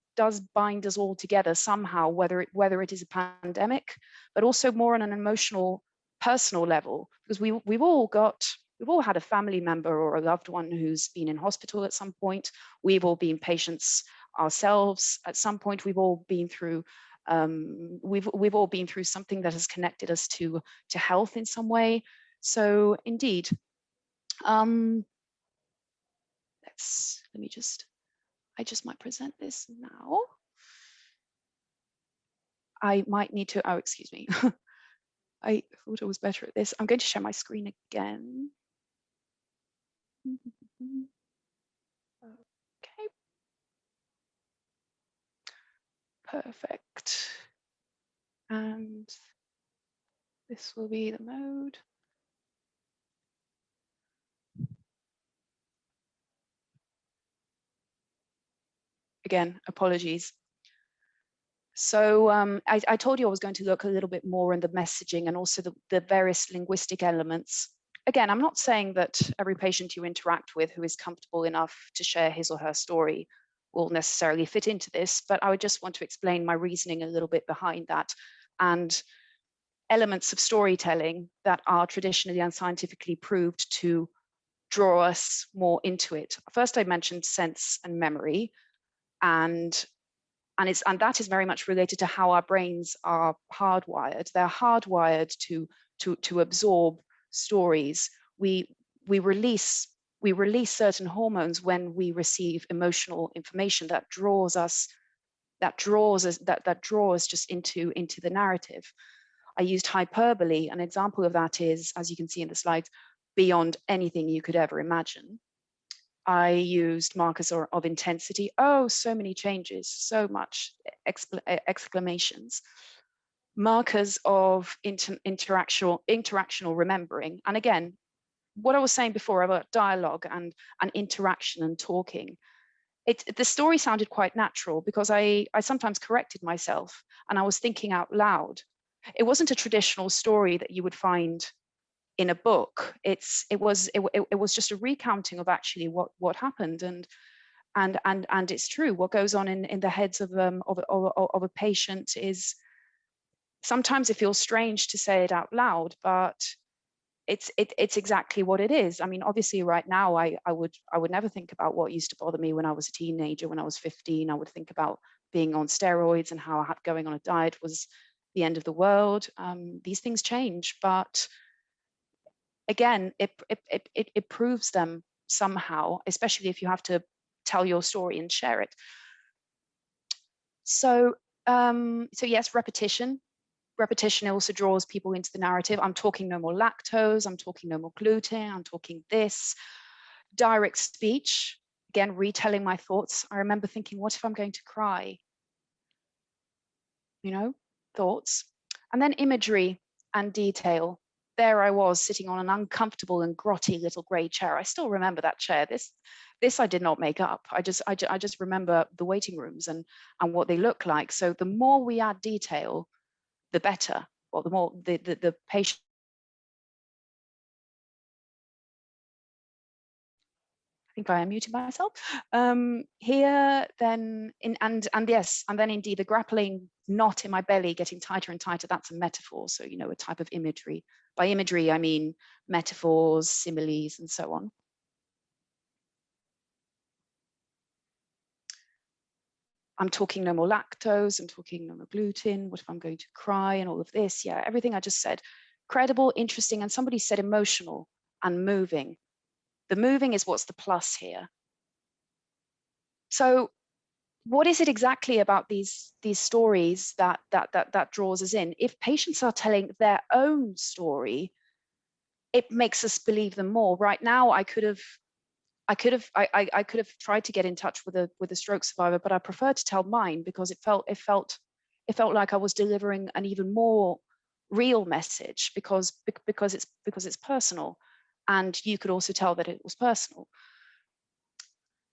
bind us all together somehow, whether it is a pandemic, but also more on an emotional, personal level, because we've all had a family member or a loved one who's been in hospital at some point. We've all been patients ourselves at some point. We've all been through we've all been through something that has connected us to health in some way. So indeed, I just might present this now. I might need to, oh, excuse me. I thought I was better at this. I'm going to share my screen again. Okay. Perfect. And this will be the mode. Again, apologies. So I told you I was going to look a little bit more in the messaging and also the various linguistic elements. Again, I'm not saying that every patient you interact with who is comfortable enough to share his or her story will necessarily fit into this, but I would just want to explain my reasoning a little bit behind that, and elements of storytelling that are traditionally and scientifically proved to draw us more into it. First, I mentioned sense and memory, and that is very much related to how our brains are hardwired. They're hardwired to absorb stories. We release certain hormones when we receive emotional information that draws us just into the narrative. I used hyperbole. An example of that is, as you can see in the slides, beyond anything you could ever imagine. I used markers of intensity. Oh, so many changes, so much exclamations. Markers of interactional remembering. And again, what I was saying before about dialogue and interaction and talking, the story sounded quite natural because I sometimes corrected myself and I was thinking out loud. It wasn't a traditional story that you would find in a book. It was just a recounting of actually what happened, and it's true. What goes on in the heads of a patient is, sometimes it feels strange to say it out loud, but it's exactly what it is. I mean, obviously right now I would never think about what used to bother me when I was a teenager. When I was 15, I would think about being on steroids and how going on a diet was the end of the world. These things change, but again, it proves them somehow, especially if you have to tell your story and share it. So yes, repetition also draws people into the narrative. I'm talking no more lactose, I'm talking no more gluten, I'm talking this. Direct speech, again, retelling my thoughts. I remember thinking, what if I'm going to cry? You know, thoughts. And then imagery and detail. There I was sitting on an uncomfortable and grotty little grey chair. I still remember that chair. This I did not make up. I just remember the waiting rooms and what they look like. So the more we add detail, the better, or the more the patient. I think I am muting myself here. Then and then indeed the grappling knot in my belly getting tighter and tighter. That's a metaphor. So a type of imagery. By imagery, I mean metaphors, similes, and so on. I'm talking no more lactose, I'm talking no more gluten, what if I'm going to cry, and all of this. Yeah, everything I just said. Credible, interesting, and somebody said emotional and moving. The moving is what's the plus here. So what is it exactly about these stories that draws us in? If patients are telling their own story, it makes us believe them more. Right now, I could have tried to get in touch with a stroke survivor, but I prefer to tell mine because it felt like I was delivering an even more real message because it's personal, and you could also tell that it was personal.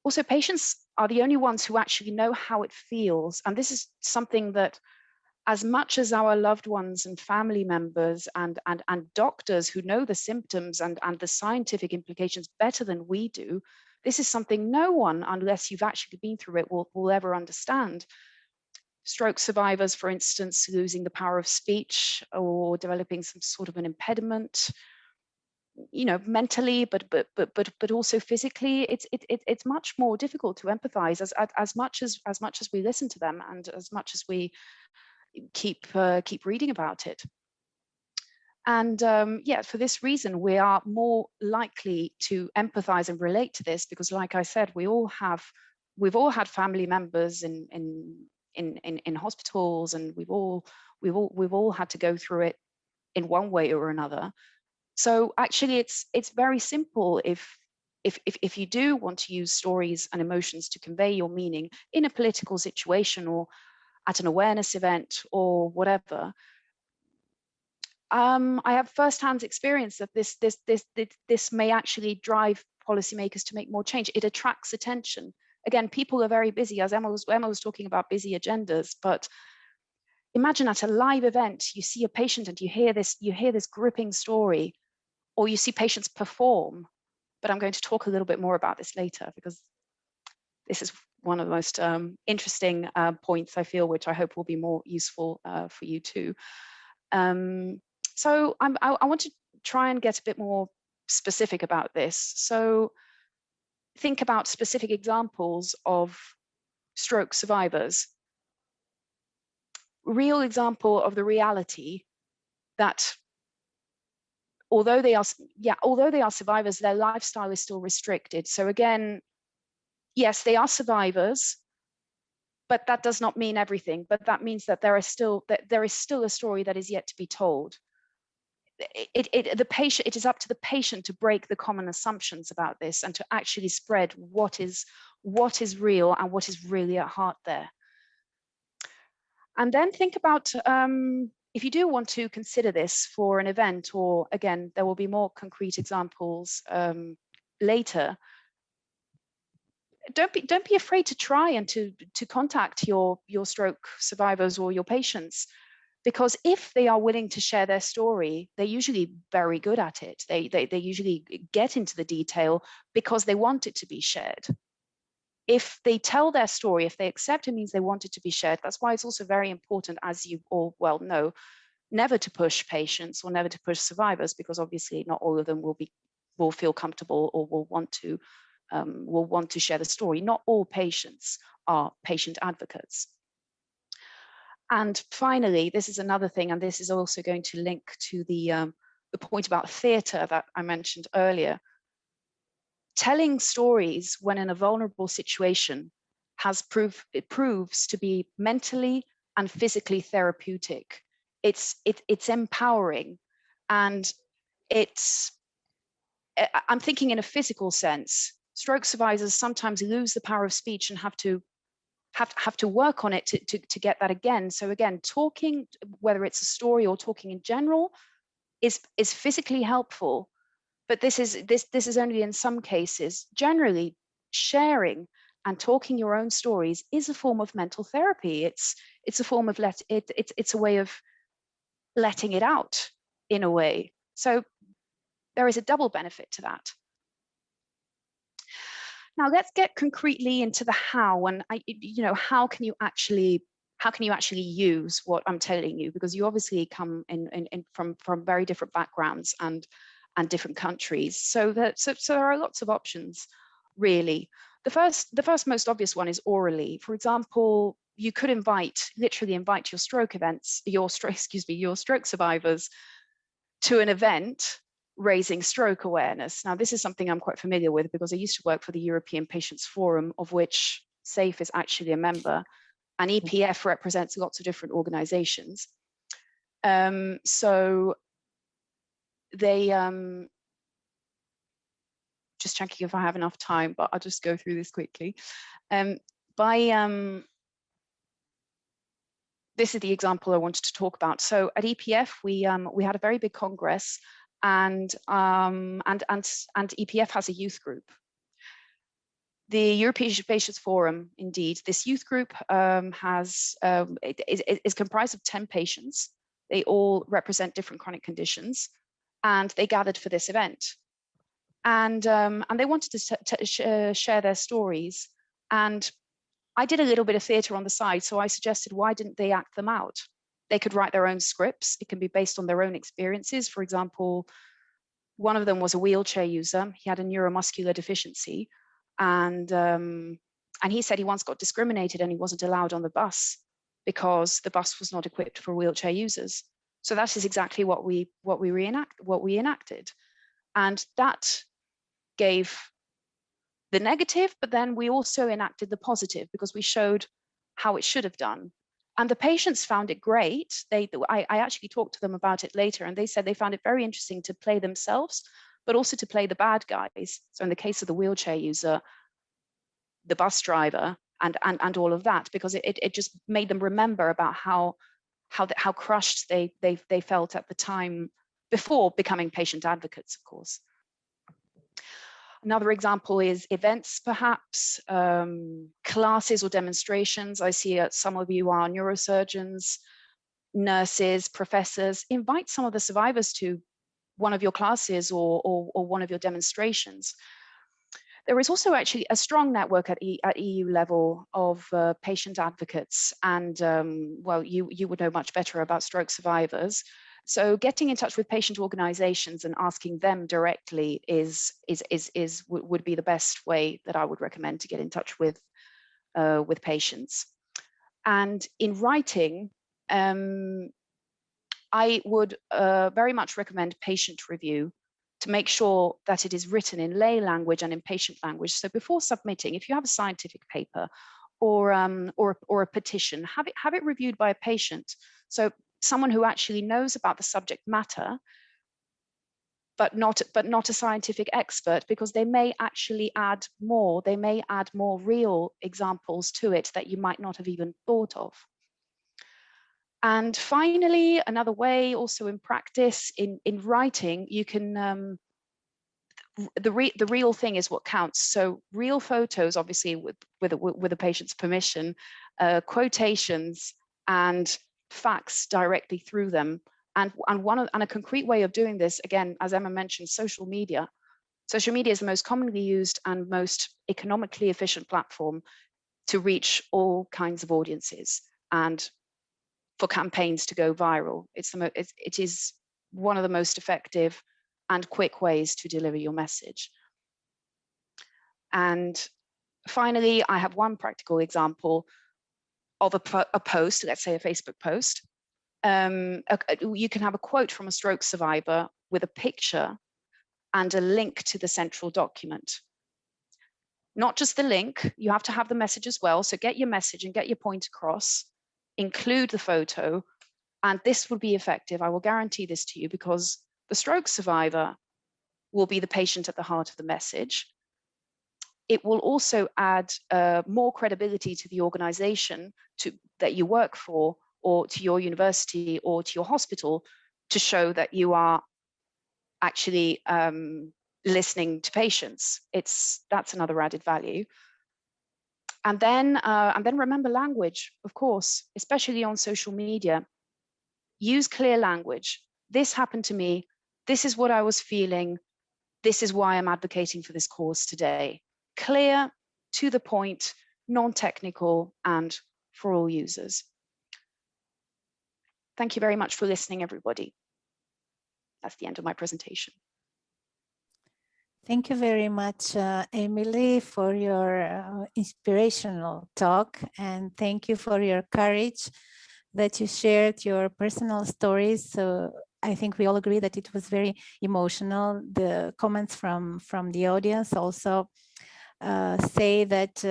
Also, patients are the only ones who actually know how it feels, and this is something that, as much as our loved ones and family members and doctors who know the symptoms and the scientific implications better than we do, this is something no one, unless you've actually been through it, will ever understand. Stroke survivors, for instance, losing the power of speech or developing some sort of an impediment, mentally, but also physically, it's much more difficult to empathize as much as we listen to them and as much as we keep reading about it. And yeah, for this reason, we are more likely to empathize and relate to this because, like I said, we've all had family members in hospitals, and we've all had to go through it in one way or another. So actually, it's very simple if you do want to use stories and emotions to convey your meaning in a political situation or at an awareness event or whatever. I have firsthand experience that this may actually drive policymakers to make more change. It attracts attention. Again, people are very busy, as Emma was talking about busy agendas, but imagine at a live event, you see a patient and you hear this gripping story, or you see patients perform. But I'm going to talk a little bit more about this later because this is one of the most interesting points, I feel, which I hope will be more useful for you too. So I want to try and get a bit more specific about this. So think about specific examples of stroke survivors. Real example of the reality that although they are survivors, their lifestyle is still restricted. So again, yes, they are survivors, but that does not mean everything. But that means that there is still a story that is yet to be told. It is up to the patient to break the common assumptions about this and to actually spread what is real and what is really at heart there. And then think about if you do want to consider this for an event, or again, there will be more concrete examples later. Don't be afraid to try and to contact your stroke survivors or your patients, because if they are willing to share their story, they're usually very good at it. They usually get into the detail because they want it to be shared. If they tell their story, if they accept, it means they want it to be shared. That's why it's also very important, as you all well know, never to push patients or never to push survivors, because obviously not all of them will feel comfortable or will want to share the story. Not all patients are patient advocates. And finally, this is another thing, and this is also going to link to the point about theatre that I mentioned earlier. Telling stories when in a vulnerable situation proves to be mentally and physically therapeutic. It's empowering, and I'm thinking in a physical sense. Stroke survivors sometimes lose the power of speech and have to work on it to get that again. So again, talking, whether it's a story or talking in general, is physically helpful. But this is only in some cases. Generally, sharing and talking your own stories is a form of mental therapy. It's a form of it's a way of letting it out in a way. So there is a double benefit to that. Now let's get concretely into the how, and how can you actually use what I'm telling you, because you obviously come from very different backgrounds and different countries. So there are lots of options, really. The first most obvious one is orally. For example, you could literally invite your stroke survivors to an event raising stroke awareness. Now, this is something I'm quite familiar with because I used to work for the European Patients Forum, of which SAFE is actually a member, and EPF represents lots of different organizations. So they, just checking if I have enough time, but I'll just go through this quickly. This is the example I wanted to talk about. So at EPF, we had a very big congress, and EPF has a youth group. The European Patients Forum, indeed, this youth group is comprised of 10 patients. They all represent different chronic conditions, and they gathered for this event. And they wanted to share their stories. And I did a little bit of theatre on the side, so I suggested, why didn't they act them out? They could write their own scripts. It can be based on their own experiences. For example, one of them was a wheelchair user. He had a neuromuscular deficiency, and he said he once got discriminated and he wasn't allowed on the bus because the bus was not equipped for wheelchair users. So that is exactly what we enacted, and that gave the negative, but then we also enacted the positive because we showed how it should have done. And the patients found it great. I actually talked to them about it later, and they said they found it very interesting to play themselves, but also to play the bad guys. So in the case of the wheelchair user, the bus driver, and all of that, because it just made them remember about how crushed they felt at the time before becoming patient advocates, of course. Another example is events, perhaps, classes or demonstrations. I see some of you are neurosurgeons, nurses, professors. Invite some of the survivors to one of your classes or one of your demonstrations. There is also actually a strong network at EU level of patient advocates, and well, you would know much better about stroke survivors. So getting in touch with patient organizations and asking them directly would be the best way that I would recommend to get in touch with patients. And in writing, I would very much recommend patient review to make sure that it is written in lay language and in patient language. So before submitting, if you have a scientific paper or a petition, have it reviewed by a patient. So someone who actually knows about the subject matter, but not a scientific expert, because they may actually add more. They may add more real examples to it that you might not have even thought of. And finally, another way, also in practice, in writing, you can the real thing is what counts. So real photos, obviously with a patient's permission, quotations and facts directly through them. And a concrete way of doing this, again, as Emma mentioned, social media. Social media is the most commonly used and most economically efficient platform to reach all kinds of audiences and for campaigns to go viral. It is one of the most effective and quick ways to deliver your message. And finally, I have one practical example of a post, let's say a Facebook post. You can have a quote from a stroke survivor with a picture and a link to the central document. Not just the link, you have to have the message as well. So get your message and get your point across, include the photo, and this will be effective. I will guarantee this to you, because the stroke survivor will be the patient at the heart of the message. It will also add more credibility to the organization that you work for, or to your university or to your hospital, to show that you are actually listening to patients. That's another added value. And then remember language, of course, especially on social media. Use clear language. This happened to me. This is what I was feeling. This is why I'm advocating for this cause today. Clear, to the point, non-technical, and for all users. Thank you very much for listening, everybody. That's the end of my presentation. Thank you very much, Emily, for your inspirational talk, and thank you for your courage that you shared your personal stories. So I think we all agree that it was very emotional. The comments from the audience also say that,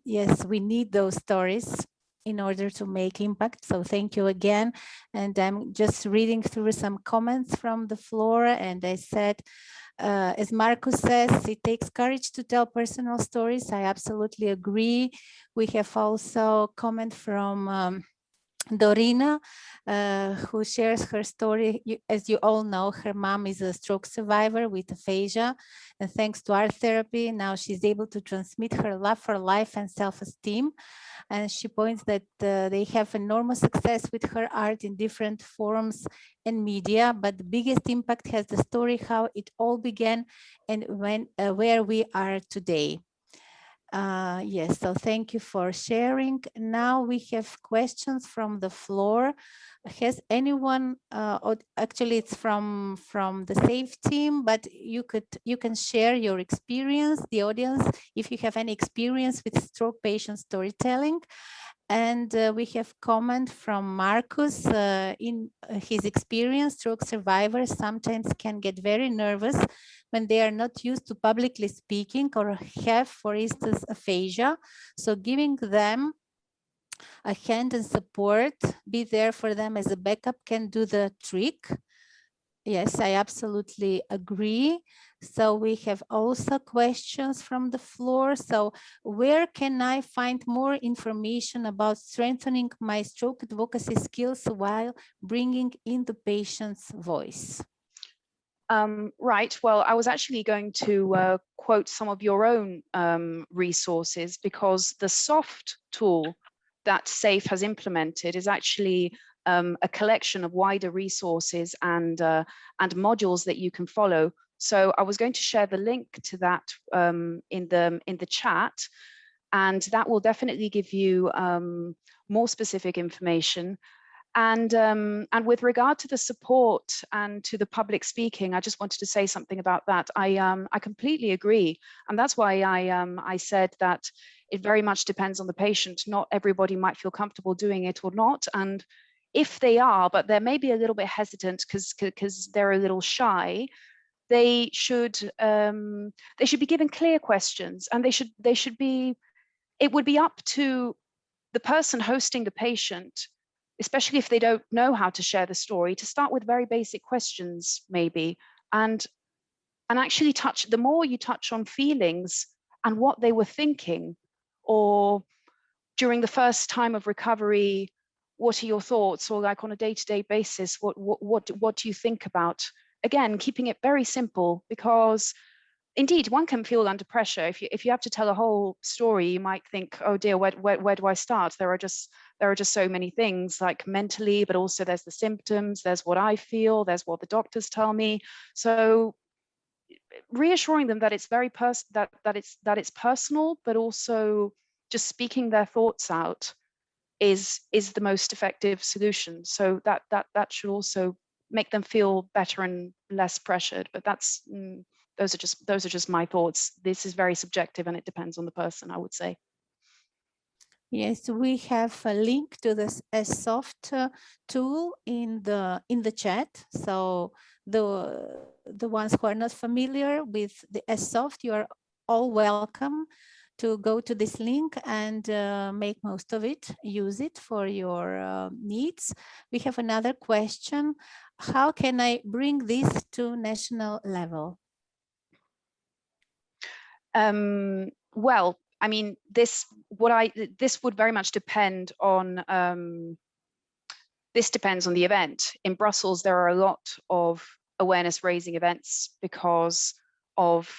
yes, we need those stories in order to make impact. So thank you again. And I'm just reading through some comments from the floor, and I said, as Marcus says, it takes courage to tell personal stories. I absolutely agree. We have also comment from Dorina, who shares her story. As you all know, her mom is a stroke survivor with aphasia, and thanks to art therapy, now she's able to transmit her love for life and self-esteem. And she points that they have enormous success with her art in different forms and media, but the biggest impact has the story, how it all began and where we are today. Yes, so thank you for sharing. Now we have questions from the floor. Has anyone, actually it's from the SAFE team, but you can share your experience, the audience, if you have any experience with stroke patient storytelling. And we have comment from Marcus. In his experience, stroke survivors sometimes can get very nervous when they are not used to publicly speaking or have, for instance, aphasia. So giving them a hand and support, be there for them as a backup, can do the trick. Yes, I absolutely agree. So we have also questions from the floor. So where can I find more information about strengthening my stroke advocacy skills while bringing in the patient's voice? Right, well, I was actually going to quote some of your own resources, because the soft tool that SAFE has implemented is actually a collection of wider resources and modules that you can follow. So I was going to share the link to that in the chat, and that will definitely give you more specific information. And with regard to the support and to the public speaking, I just wanted to say something about that. I completely agree, and that's why I said that it very much depends on the patient. Not everybody might feel comfortable doing it or not, and if they are, but they're maybe a little bit hesitant because they're a little shy, they should be given clear questions, and they should be. It would be up to the person hosting the patient, especially if they don't know how to share the story, to start with very basic questions, maybe, and actually the more you touch on feelings and what they were thinking, or during the first time of recovery, what are your thoughts, or like on a day-to-day basis, what do you think about? Again, keeping it very simple, because indeed, one can feel under pressure. If you have to tell a whole story, you might think, oh dear, where do I start? There are just so many things, like mentally, but also there's the symptoms, there's what I feel, there's what the doctors tell me. So reassuring them that it's very that it's personal, but also just speaking their thoughts out is the most effective solution. So that should also make them feel better and less pressured. But that's those are just my thoughts. This is very subjective, and it depends on the person, I would say. Yes, we have a link to this S.M.A.R.T tool in the chat. So the ones who are not familiar with the S.M.A.R.T, you are all welcome to go to this link and make most of it, use it for your needs. We have another question. How can I bring this to national level? Well, I mean, this would very much depend on this depends on the event. In Brussels, there are a lot of awareness raising events because of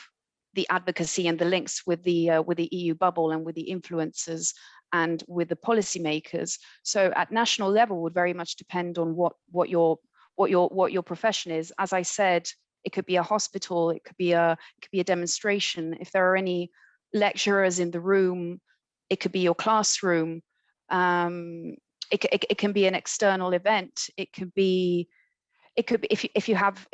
the advocacy and the links with the EU bubble and with the influencers and with the policymakers. So at national level would very much depend on what your profession is. As I said, it could be a hospital, it could be a demonstration. If there are any lecturers in the room, it could be your classroom. It can be an external event. It could be if you have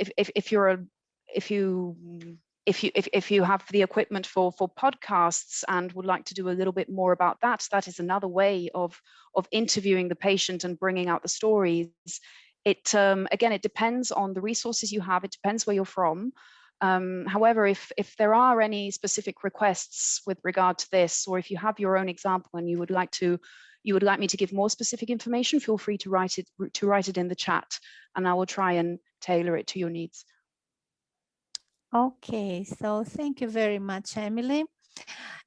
the equipment for podcasts and would like to do a little bit more about that, that is another way of interviewing the patient and bringing out the stories. Again, it depends on the resources you have. It depends where you're from. However, if there are any specific requests with regard to this, or if you have your own example and you would like me to give more specific information, feel free to write it in the chat, and I will try and tailor it to your needs. Okay, so thank you very much, Emily.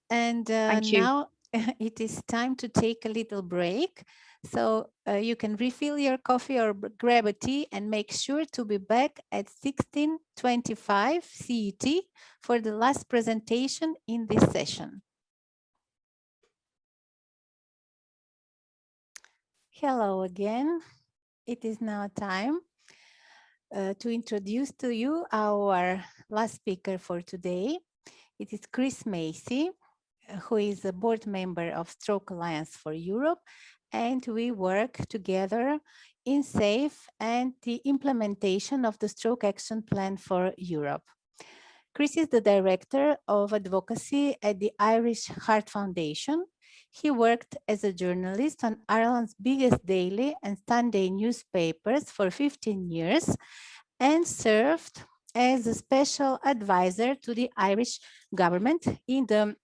And now it is time to take a little break. So you can refill your coffee or grab a tea and make sure to be back at 16:25 CET for the last presentation in this session. Hello again. It is now time to introduce to you our last speaker for today. It is Chris Macy, who is a board member of Stroke Alliance for Europe, and we work together in SAFE and the implementation of the Stroke Action Plan for Europe. Chris is the director of advocacy at the Irish Heart Foundation. He worked as a journalist on Ireland's biggest daily and Sunday newspapers for 15 years and served as a special advisor to the Irish government in the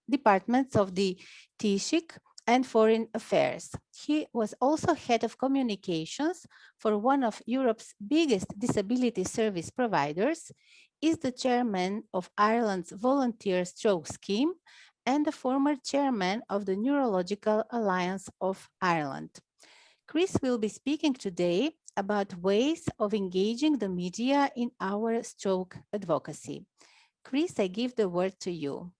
departments of the Taoiseach and Foreign Affairs. He was also head of communications for one of Europe's biggest disability service providers, is the chairman of Ireland's Volunteer Stroke Scheme, and the former chairman of the Neurological Alliance of Ireland. Chris will be speaking today about ways of engaging the media in our stroke advocacy. Chris, I give the word to you.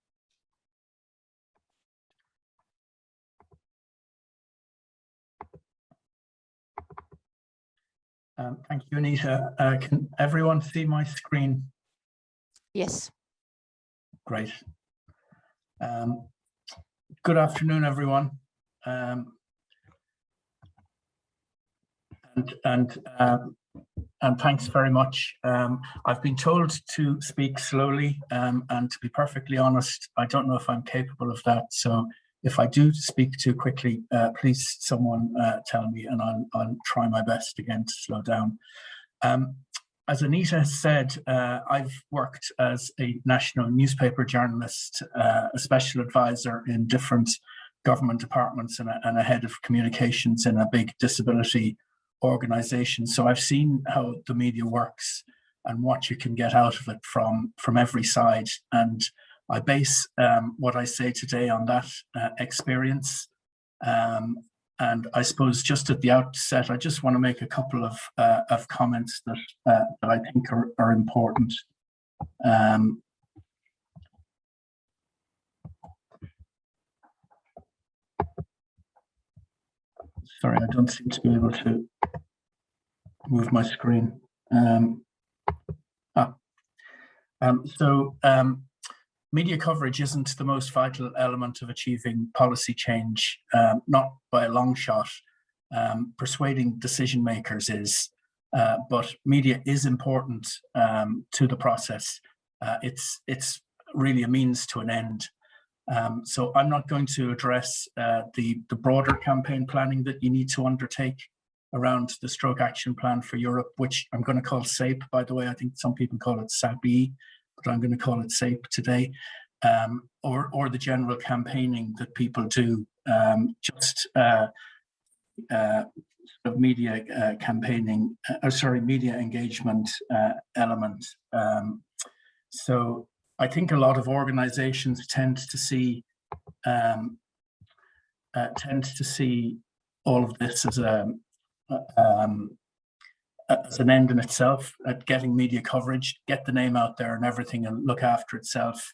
Thank you, Anita. Can everyone see my screen? Yes. Great. Good afternoon, everyone. And thanks very much. I've been told to speak slowly, and to be perfectly honest, I don't know if I'm capable of that. So if I do speak too quickly, please someone tell me, and I'll try my best again to slow down. As Anita has said, I've worked as a national newspaper journalist, a special advisor in different government departments, and a head of communications in a big disability organization. So I've seen how the media works and what you can get out of it from every side. And I base what I say today on that experience. And I suppose just at the outset, I just want to make a couple of comments that I think are important. Sorry, I don't seem to be able to move my screen. Media coverage isn't the most vital element of achieving policy change, not by a long shot. Persuading decision makers is, but media is important to the process. It's really a means to an end. So I'm not going to address the broader campaign planning that you need to undertake around the Stroke Action Plan for Europe, which I'm going to call SAPE, by the way. I think some people call it SAPE, but I'm going to call it SAPE today, or the general campaigning that people do, just sort of media campaigning, media engagement element. So I think a lot of organizations tend to see all of this as as an end in itself, at getting media coverage, get the name out there and everything, and look after itself.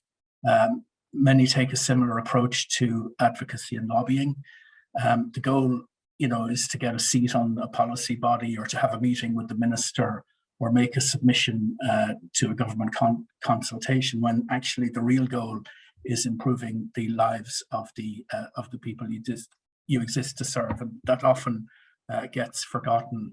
Many take a similar approach to advocacy and lobbying. The goal, is to get a seat on a policy body, or to have a meeting with the minister, or make a submission to a government consultation, when actually the real goal is improving the lives of the people you exist to serve, and that often gets forgotten.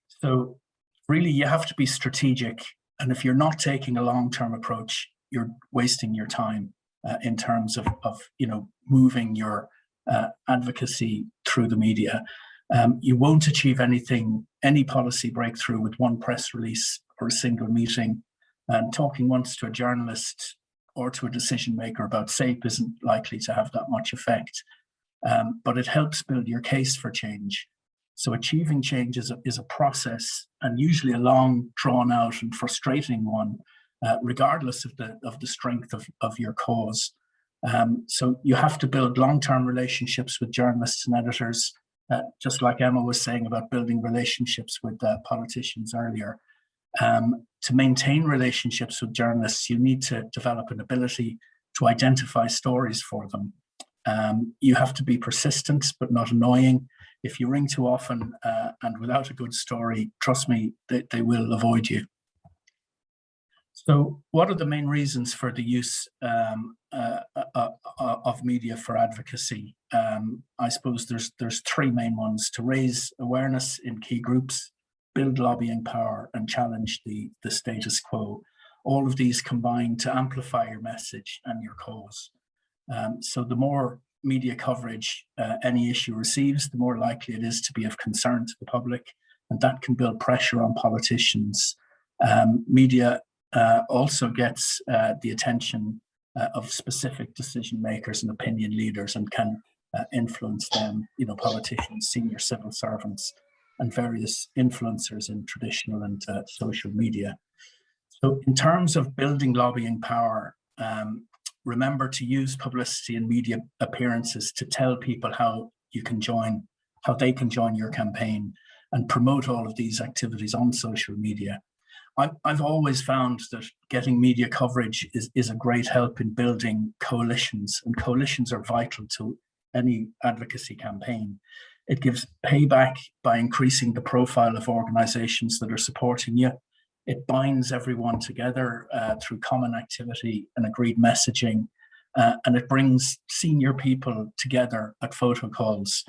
So really, you have to be strategic, and if you're not taking a long-term approach, you're wasting your time in terms of moving your advocacy through the media. You won't achieve any policy breakthrough with one press release or a single meeting. And talking once to a journalist or to a decision maker about SAPE isn't likely to have that much effect. But it helps build your case for change. So achieving change is a process, and usually a long, drawn out and frustrating one, regardless of the strength of your cause. So you have to build long-term relationships with journalists and editors, just like Emma was saying about building relationships with politicians earlier. To maintain relationships with journalists, you need to develop an ability to identify stories for them. You have to be persistent, but not annoying. If you ring too often and without a good story, trust me, they will avoid you. So what are the main reasons for the use of media for advocacy? I suppose there's three main ones: to raise awareness in key groups, build lobbying power, and challenge the status quo. All of these combine to amplify your message and your cause. So the more media coverage any issue receives, the more likely it is to be of concern to the public, and that can build pressure on politicians. Media also gets the attention of specific decision makers and opinion leaders, and can influence them, politicians, senior civil servants, and various influencers in traditional and social media. So in terms of building lobbying power, remember to use publicity and media appearances to tell people how they can join your campaign, and promote all of these activities on social media. I've always found that getting media coverage is a great help in building coalitions, and coalitions are vital to any advocacy campaign. It gives payback by increasing the profile of organizations that are supporting you. It binds everyone together through common activity and agreed messaging, and it brings senior people together at photo calls,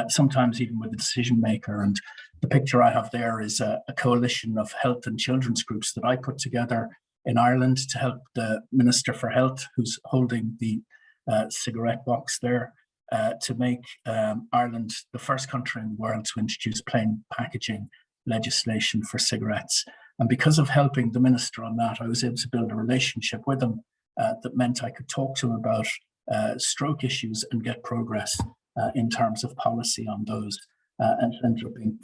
sometimes even with a decision maker. And the picture I have there is a coalition of health and children's groups that I put together in Ireland to help the Minister for Health, who's holding the cigarette box there, to make Ireland the first country in the world to introduce plain packaging legislation for cigarettes. And because of helping the minister on that, I was able to build a relationship with him that meant I could talk to him about stroke issues and get progress in terms of policy on those, and it ended up being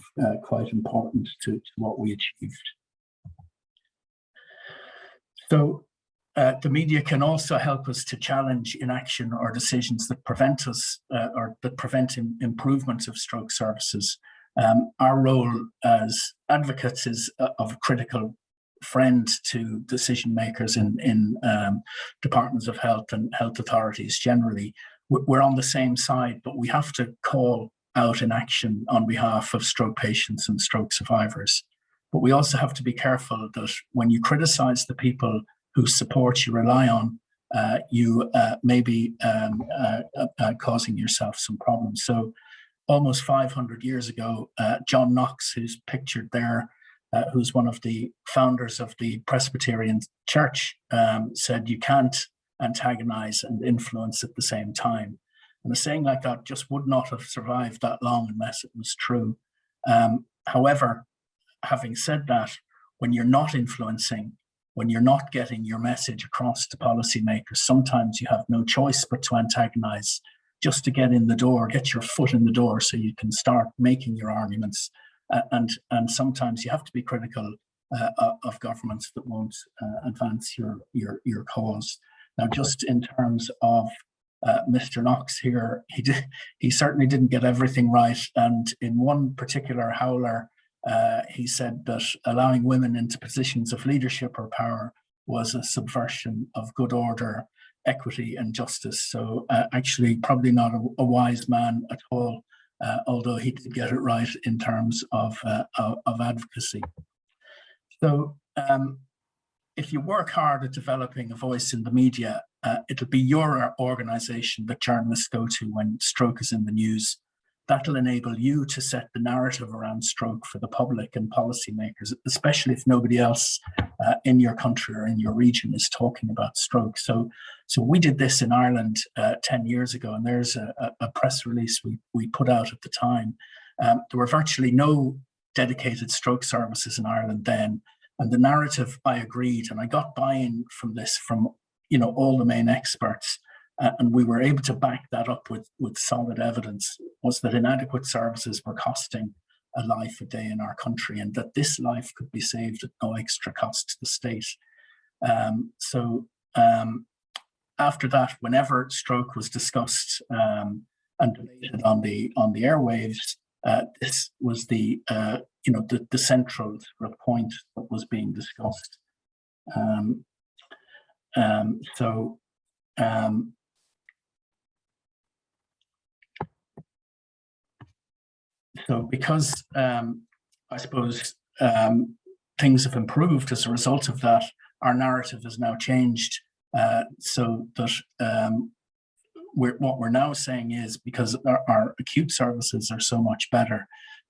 quite important to what we achieved. So the media can also help us to challenge inaction or decisions that prevent us or that prevent improvement of stroke services. Our role as advocates is of a critical friend to decision makers in departments of health and health authorities generally. We're on the same side, but we have to call out inaction on behalf of stroke patients and stroke survivors. But we also have to be careful that when you criticize the people whose support you rely on, you may be causing yourself some problems. So almost 500 years ago, John Knox, who's pictured there, who's one of the founders of the Presbyterian Church, said you can't antagonize and influence at the same time. And a saying like that just would not have survived that long unless it was true. However, having said that, when you're not influencing, when you're not getting your message across to policymakers, sometimes you have no choice but to antagonize just to get in the door, get your foot in the door so you can start making your arguments. And sometimes you have to be critical of governments that won't advance your cause. Now, just in terms of Mr. Knox here, he certainly didn't get everything right. And in one particular howler, he said that allowing women into positions of leadership or power was a subversion of good order, equity, and justice. So actually, probably not a wise man at all, although he did get it right in terms of advocacy. So if you work hard at developing a voice in the media, it'll be your organization that journalists go to when stroke is in the news. That'll enable you to set the narrative around stroke for the public and policymakers, especially if nobody else in your country or in your region is talking about stroke. So we did this in Ireland 10 years ago, and there's a press release we put out at the time. There were virtually no dedicated stroke services in Ireland then, and the narrative I agreed, and I got buy-in from this from all the main experts. And we were able to back that up with solid evidence, was that inadequate services were costing a life a day in our country, and that this life could be saved at no extra cost to the state. After that, whenever stroke was discussed and debated on the airwaves, this was the central point that was being discussed. So because I suppose things have improved as a result of that, our narrative has now changed so that what we're now saying is, because our acute services are so much better,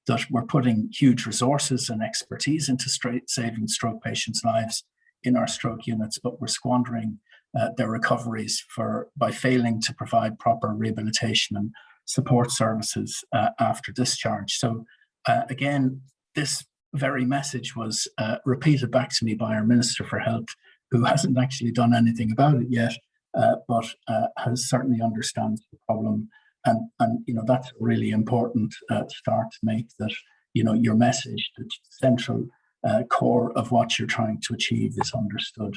that we're putting huge resources and expertise into saving stroke patients' lives in our stroke units, but we're squandering their recoveries by failing to provide proper rehabilitation and support services after discharge. So again, this very message was repeated back to me by our Minister for Health, who hasn't actually done anything about it yet, but has certainly understands the problem. And that's a really important start to make, that your message, the central core of what you're trying to achieve, is understood.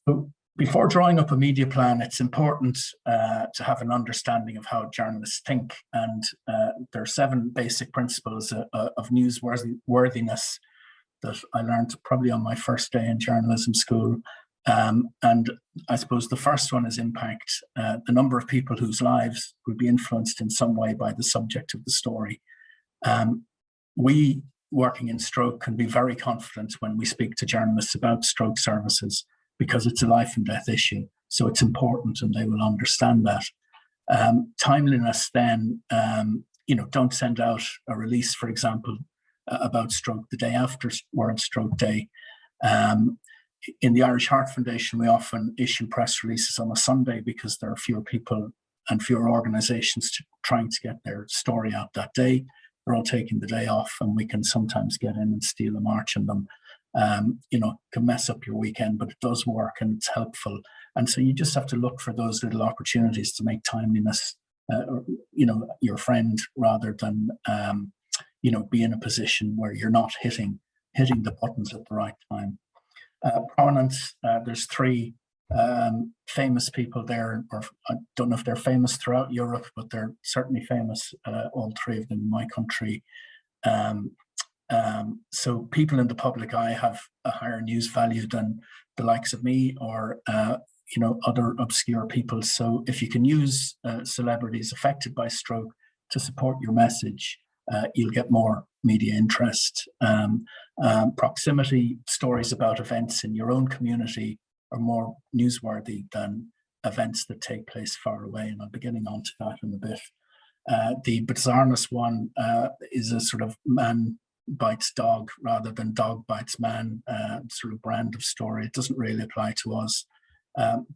So before drawing up a media plan, it's important to have an understanding of how journalists think. And there are 7 basic principles of newsworthiness that I learned probably on my first day in journalism school. And I suppose the first one is impact, the number of people whose lives would be influenced in some way by the subject of the story. We, working in stroke, can be very confident when we speak to journalists about stroke services, because it's a life and death issue. So it's important, and they will understand that. Timeliness then, don't send out a release, for example, about stroke the day after World Stroke Day. In the Irish Heart Foundation, we often issue press releases on a Sunday because there are fewer people and fewer organisations trying to get their story out that day. They're all taking the day off, and we can sometimes get in and steal a march in them. Can mess up your weekend, but it does work and it's helpful. And so you just have to look for those little opportunities to make timeliness, your friend, rather than, be in a position where you're not hitting the buttons at the right time. Prominence, there's 3 famous people there, or I don't know if they're famous throughout Europe, but they're certainly famous, all 3 of them in my country. So people in the public eye have a higher news value than the likes of me or other obscure people. So if you can use celebrities affected by stroke to support your message, you'll get more media interest. Proximity, stories about events in your own community are more newsworthy than events that take place far away, and I'll be getting on to that in a bit. The bizarreness one is a sort of man bites dog rather than dog bites man sort of brand of story. It doesn't really apply to us,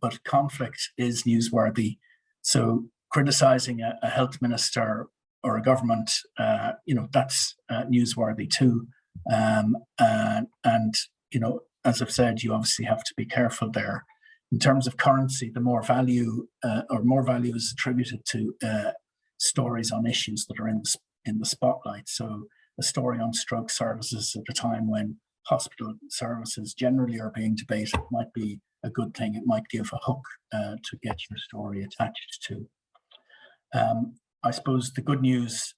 but conflict is newsworthy. So criticizing a health minister or a government, that's newsworthy too. And as I've said, you obviously have to be careful there. In terms of currency, the more value is attributed to stories on issues that are in the spotlight. So a story on stroke services at a time when hospital services generally are being debated might be a good thing. It might give a hook to get your story attached to. I suppose the good news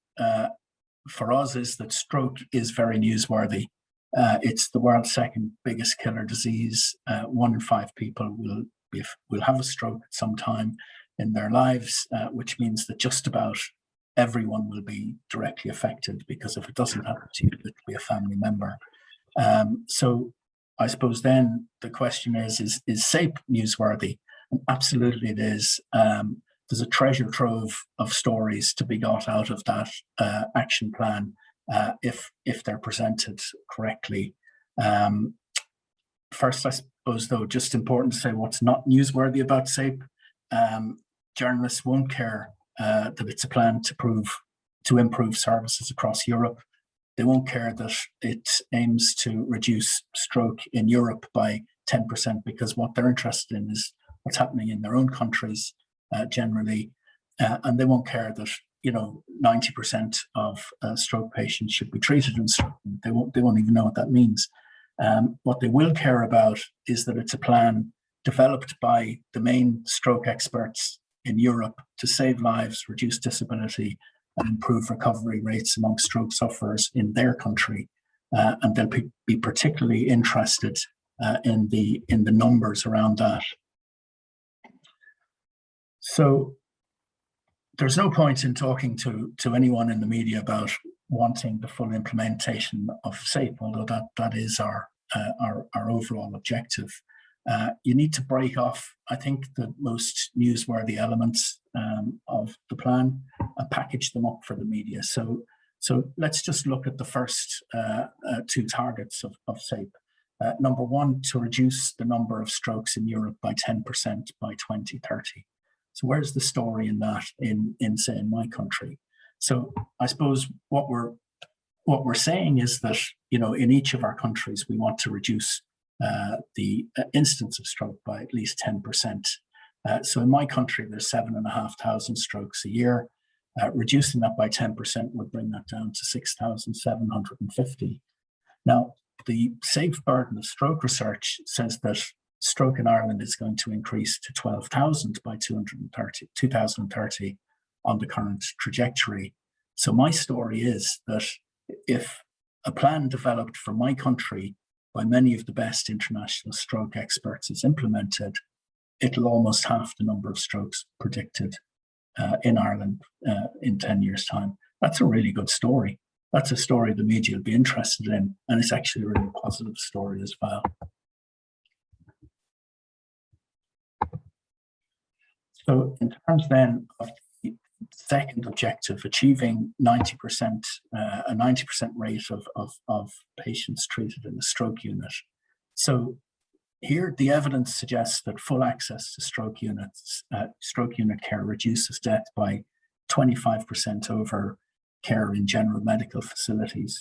for us is that stroke is very newsworthy. It's the world's second biggest killer disease. 1 in 5 people will have a stroke at some time in their lives, which means that just about everyone will be directly affected, because if it doesn't happen to you, it will be a family member. So I suppose then the question is SAPE newsworthy? And absolutely it is. There's a treasure trove of stories to be got out of that action plan if they're presented correctly. First, I suppose, though, just important to say what's not newsworthy about SAPE. Journalists won't care that it's a plan to improve services across Europe. They won't care that it aims to reduce stroke in Europe by 10%, because what they're interested in is what's happening in their own countries generally, and they won't care that 90% of stroke patients should be treated in stroke. They won't even know what that means. What they will care about is that it's a plan developed by the main stroke experts in Europe to save lives, reduce disability, and improve recovery rates among stroke sufferers in their country. And they'll be particularly interested in the numbers around that. So there's no point in talking to anyone in the media about wanting the full implementation of SAPE, although that is our overall objective. You need to break off, I think, the most newsworthy elements of the plan and package them up for the media. So let's just look at the first 2 targets of SAPE. Number 1, to reduce the number of strokes in Europe by 10% by 2030. So where's the story in that in say in my country? So I suppose what we're saying is that in each of our countries we want to reduce the incidence of stroke by at least 10%. So in my country there's 7,500 strokes a year. Reducing that by 10% would bring that down to 6,750. Now, the safe burden of stroke research says that stroke in Ireland is going to increase to 12,000 by 2030 on the current trajectory. So my story is that if a plan developed for my country by many of the best international stroke experts is implemented, it'll almost half the number of strokes predicted in Ireland in 10 years' time. That's a really good story. That's a story the media will be interested in, and it's actually a really positive story as well. So in terms then of the second objective, achieving 90%, a 90% rate of patients treated in the stroke unit. So here the evidence suggests that full access to stroke unit care reduces death by 25% over care in general medical facilities.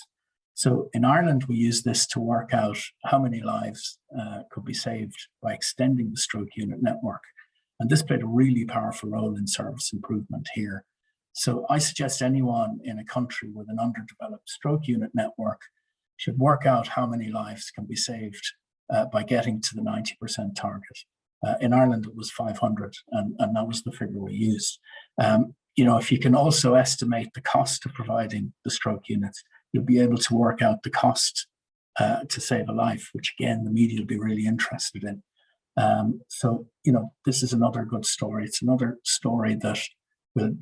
So in Ireland, we use this to work out how many lives could be saved by extending the stroke unit network. And this played a really powerful role in service improvement here. So I suggest anyone in a country with an underdeveloped stroke unit network should work out how many lives can be saved by getting to the 90% target. In Ireland, it was 500, and that was the figure we used. If you can also estimate the cost of providing the stroke units, you'll be able to work out the cost to save a life, which again, the media will be really interested in. So this is another good story. It's another story that will,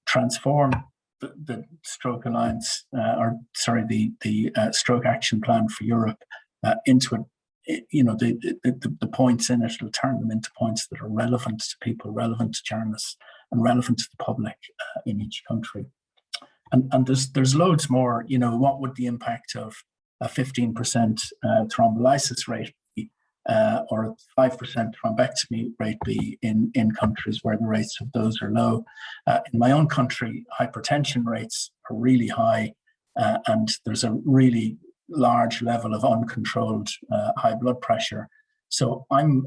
transform the Stroke Alliance, the Stroke Action Plan for Europe into the points in it. Will turn them into points that are relevant to people, relevant to journalists, and relevant to the public in each country. And there's loads more. What would the impact of a 15% thrombolysis rate be, or a 5% thrombectomy rate be in countries where the rates of those are low? In my own country, hypertension rates are really high, and there's a really large level of uncontrolled high blood pressure. So I'm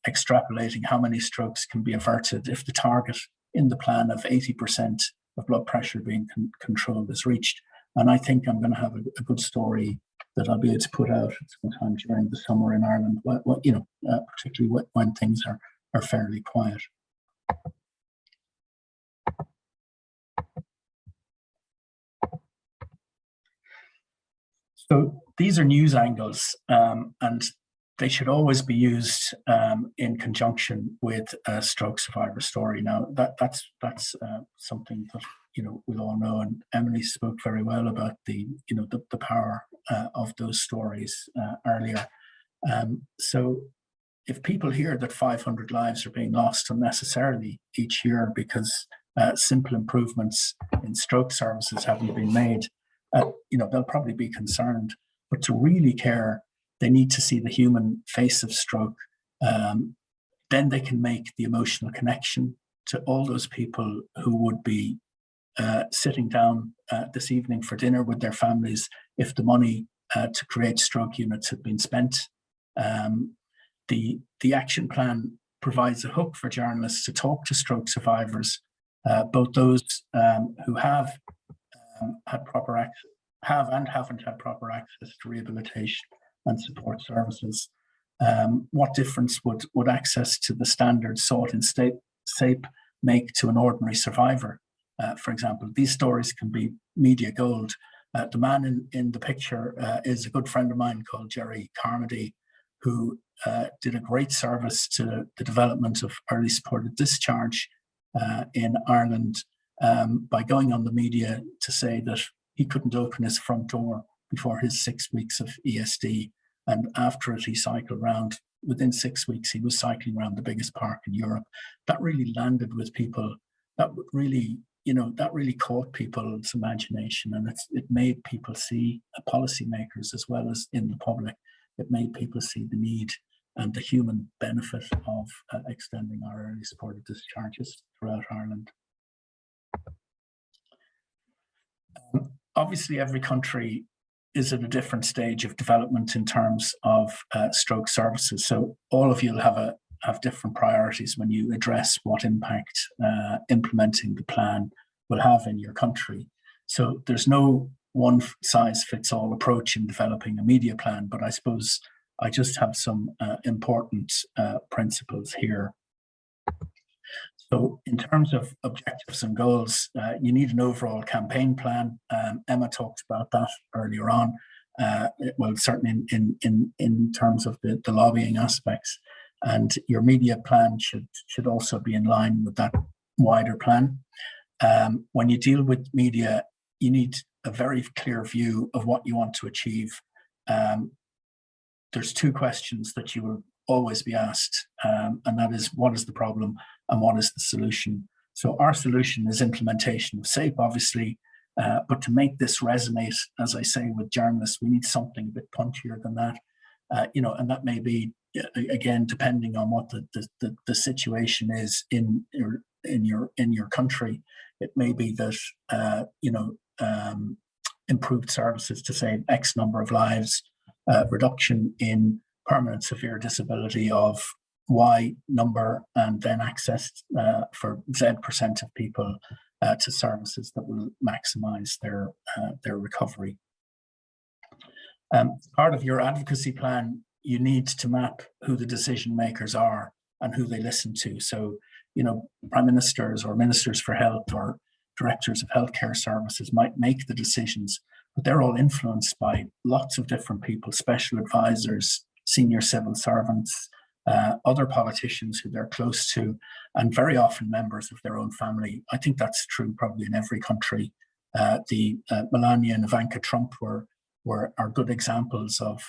extrapolating how many strokes can be averted if the target in the plan of 80% of blood pressure being controlled is reached. And I think I'm going to have a good story that I'll be able to put out sometime during the summer in Ireland, particularly when things are fairly quiet. So these are news angles, and they should always be used in conjunction with a stroke survivor story. Now, that's something that we all know, and Emily spoke very well about the power of those stories earlier. So if people hear that 500 lives are being lost unnecessarily each year because simple improvements in stroke services haven't been made, they'll probably be concerned. But to really care, they need to see the human face of stroke. Then they can make the emotional connection to all those people who would be sitting down this evening for dinner with their families if the money to create stroke units had been spent. The action plan provides a hook for journalists to talk to stroke survivors, both those who have had proper access, and haven't had proper access to rehabilitation and support services. What difference would access to the standards sought in SAPE make to an ordinary survivor? For example, these stories can be media gold. The man in the picture is a good friend of mine called Jerry Carmody, who did a great service to the development of early supported discharge in Ireland by going on the media to say that he couldn't open his front door before his 6 weeks of ESD. And after it, he cycled around. Within 6 weeks, he was cycling around the biggest park in Europe. That really landed with people. That really caught people's imagination, and it made people see, policymakers as well as in the public, it made people see the need and the human benefit of extending our early supported discharges throughout Ireland. Obviously, every country is at a different stage of development in terms of stroke services. So all of you will have different priorities when you address what impact implementing the plan will have in your country. So there's no one-size-fits-all approach in developing a media plan, but I suppose I just have some important principles here. So in terms of objectives and goals, you need an overall campaign plan. Emma talked about that earlier on. Well, certainly in terms of the lobbying aspects, and your media plan should also be in line with that wider plan. When you deal with media, you need a very clear view of what you want to achieve. There's two questions that you will always be asked, and that is, what is the problem and what is the solution? So our solution is implementation of SAPE, obviously, but to make this resonate, as I say, with journalists, we need something a bit punchier than that. And that may be, again, depending on what the situation is in your country. It may be that improved services to save X number of lives, reduction in permanent severe disability of Y number, and then access for Z% of people to services that will maximize their recovery. Part of your advocacy plan, you need to map who the decision makers are and who they listen to. So, prime ministers or ministers for health or directors of healthcare services might make the decisions, but they're all influenced by lots of different people, special advisors, senior civil servants, other politicians who they're close to, and very often members of their own family. I think that's true probably in every country. The Melania and Ivanka Trump are good examples of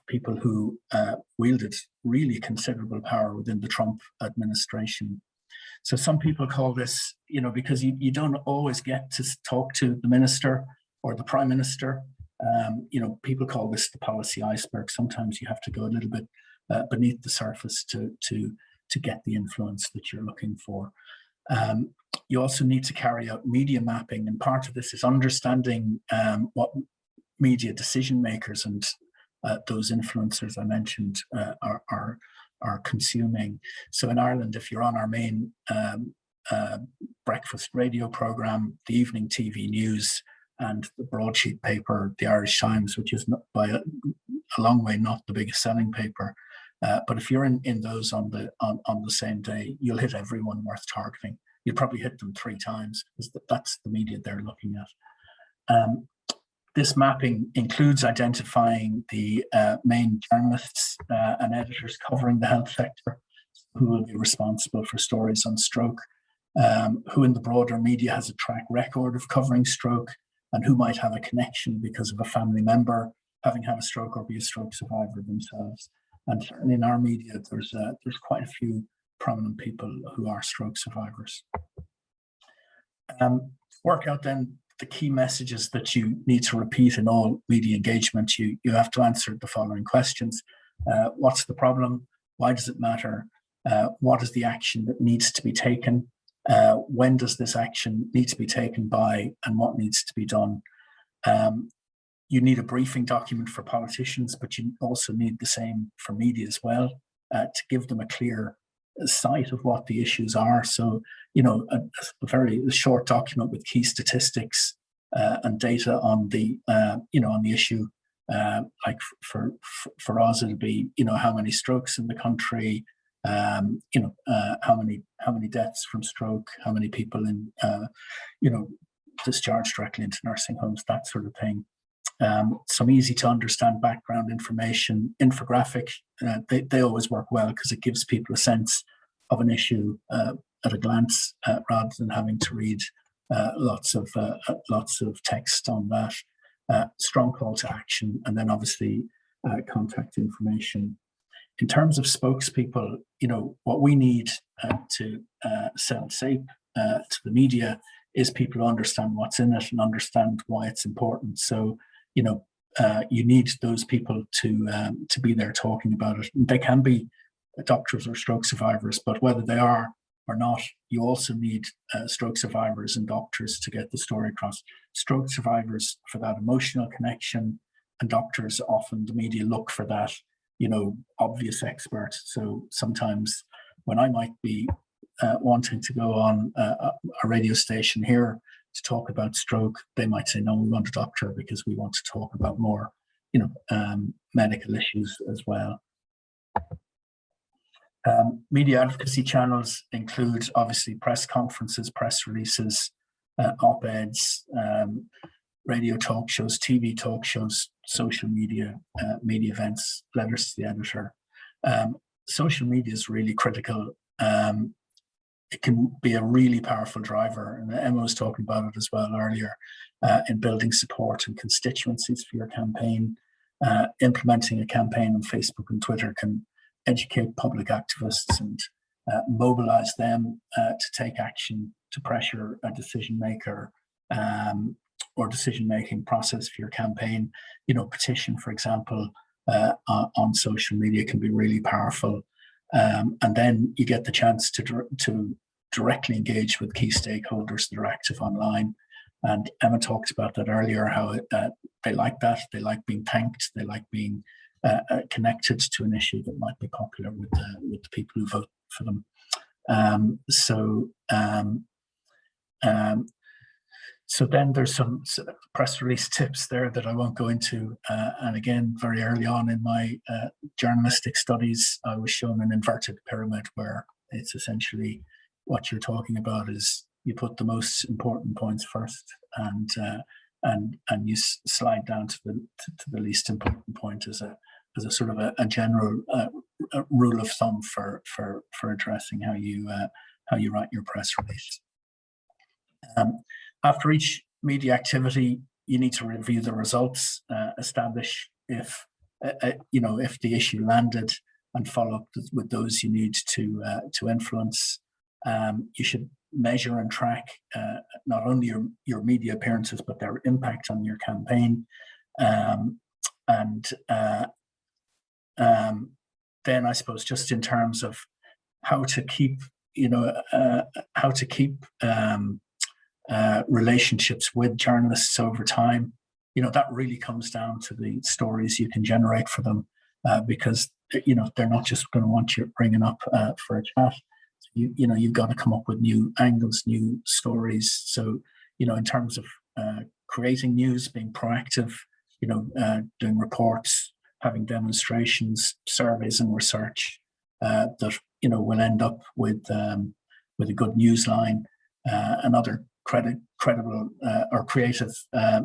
people who wielded really considerable power within the Trump administration. So some people call this, because you don't always get to talk to the minister or the prime minister. People call this the policy iceberg. Sometimes you have to go a little bit beneath the surface to get the influence that you're looking for. You also need to carry out media mapping, and part of this is understanding what media decision makers and those influencers I mentioned are consuming. So in Ireland, if you're on our main breakfast radio program, the evening TV news, and the broadsheet paper, the Irish Times, which is not, by a long way not the biggest selling paper. But if you're in those on the same day, you'll hit everyone worth targeting. You'll probably hit them 3 times, because that's the media they're looking at. This mapping includes identifying the main journalists and editors covering the health sector who will be responsible for stories on stroke, who in the broader media has a track record of covering stroke, and who might have a connection because of a family member having had a stroke or be a stroke survivor themselves. And certainly in our media, there's quite a few prominent people who are stroke survivors. Work out then the key messages that you need to repeat in all media engagement. You have to answer the following questions. What's the problem? Why does it matter? What is the action that needs to be taken? When does this action need to be taken by, and what needs to be done? You need a briefing document for politicians, but you also need the same for media as well, to give them a clear sight of what the issues are. So, you know, a very short document with key statistics and data on the, you know, on the issue. Like for us, it'll be, you know, how many strokes in the country, you know, how many deaths from stroke, how many people in, you know, discharged directly into nursing homes, that sort of thing. Some easy to understand background information, infographic, they always work well because it gives people a sense of an issue at a glance, rather than having to read lots of text on that. Strong call to action, and then obviously contact information. In terms of spokespeople, you know, what we need to sell SAPE to the media is people who understand what's in it and understand why it's important. So, you know, you need those people to be there talking about it. They can be doctors or stroke survivors, but whether they are or not, you also need stroke survivors and doctors to get the story across. Stroke survivors for that emotional connection, and doctors, often the media look for that, you know, obvious expert. So sometimes when I might be wanting to go on a radio station here to talk about stroke, they might say, no, we want a doctor because we want to talk about more, you know, medical issues as well. Media advocacy channels include obviously press conferences, press releases, op-eds, radio talk shows, TV talk shows, social media, media events, letters to the editor. Social media is really critical. It can be a really powerful driver, and Emma was talking about it as well earlier, in building support and constituencies for your campaign. Implementing a campaign on Facebook and Twitter can educate public activists and mobilize them to take action to pressure a decision maker or decision-making process for your campaign. You know, petition, for example, on social media can be really powerful. And then you get the chance to directly engage with key stakeholders that are active online. And Emma talked about that earlier, how they like that. They like being thanked. They like being connected to an issue that might be popular with the people who vote for them. So then there's some press release tips there that I won't go into. And again, very early on in my journalistic studies, I was shown an inverted pyramid where it's essentially what you're talking about is you put the most important points first, and you slide down to the least important point as a sort of a general rule of thumb for addressing how you write your press release. After each media activity, you need to review the results, establish if if the issue landed, and follow up with those you need to influence. You should measure and track not only your media appearances, but their impact on your campaign. Then I suppose just in terms of how to keep, relationships with journalists over time, that really comes down to the stories you can generate for them, because they're not just going to want you bringing up for a chat. You've got to come up with new angles, new stories. So in terms of creating news, being proactive, doing reports, having demonstrations, surveys, and research that will end up with a good news line and other credible or creative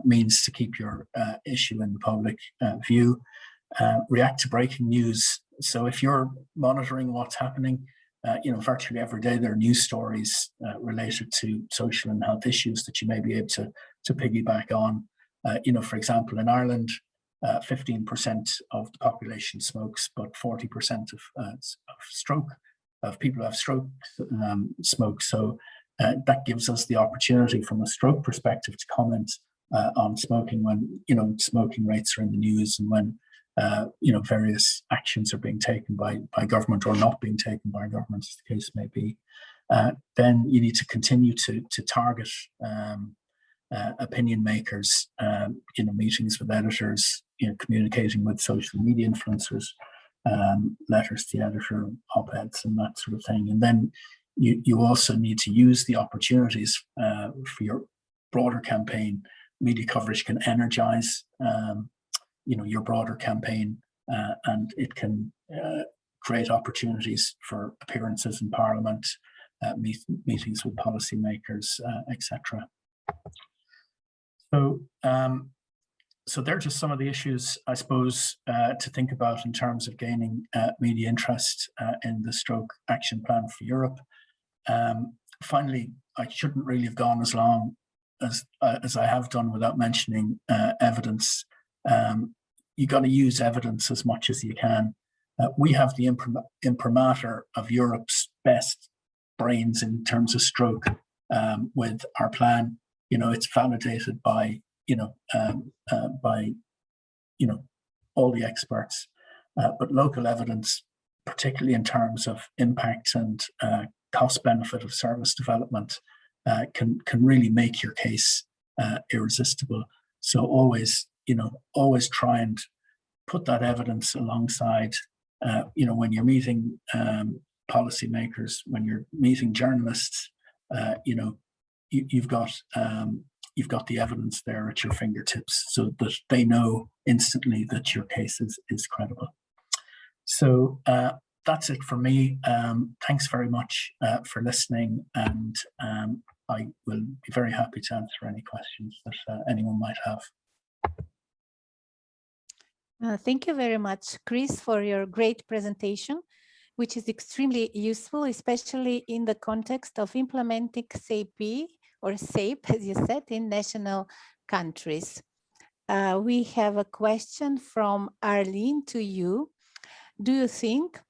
means to keep your issue in the public view. React to breaking news. So if you're monitoring what's happening, virtually every day there are news stories related to social and health issues that you may be able to piggyback on. For example, in Ireland, 15% of the population smokes, but 40% of people who have stroke smoke. So that gives us the opportunity from a stroke perspective to comment on smoking when, smoking rates are in the news and when, various actions are being taken by government or not being taken by government, as the case may be. Then you need to continue to target opinion makers, meetings with editors, communicating with social media influencers, letters to the editor, op-eds and that sort of thing. And then you also need to use the opportunities for your broader campaign. Media coverage can energize your broader campaign, and it can create opportunities for appearances in Parliament, meetings with policymakers, etc. So they're just some of the issues, I suppose, to think about in terms of gaining media interest in the Stroke Action Plan for Europe. Finally, I shouldn't really have gone as long as I have done without mentioning evidence. You got to use evidence as much as you can. We have the imprimatur of Europe's best brains in terms of stroke with our plan. It's validated by all the experts, but local evidence, particularly in terms of impact and cost benefit of service development, can really make your case irresistible. So always try and put that evidence alongside, when you're meeting policymakers, when you're meeting journalists, you've got the evidence there at your fingertips so that they know instantly that your case is credible. So that's it for me. Thanks very much for listening, and I will be very happy to answer any questions that anyone might have. Thank you very much, Chris, for your great presentation, which is extremely useful, especially in the context of implementing SAP or SAPE, as you said, in national countries. We have a question from Arlene to you. Do you think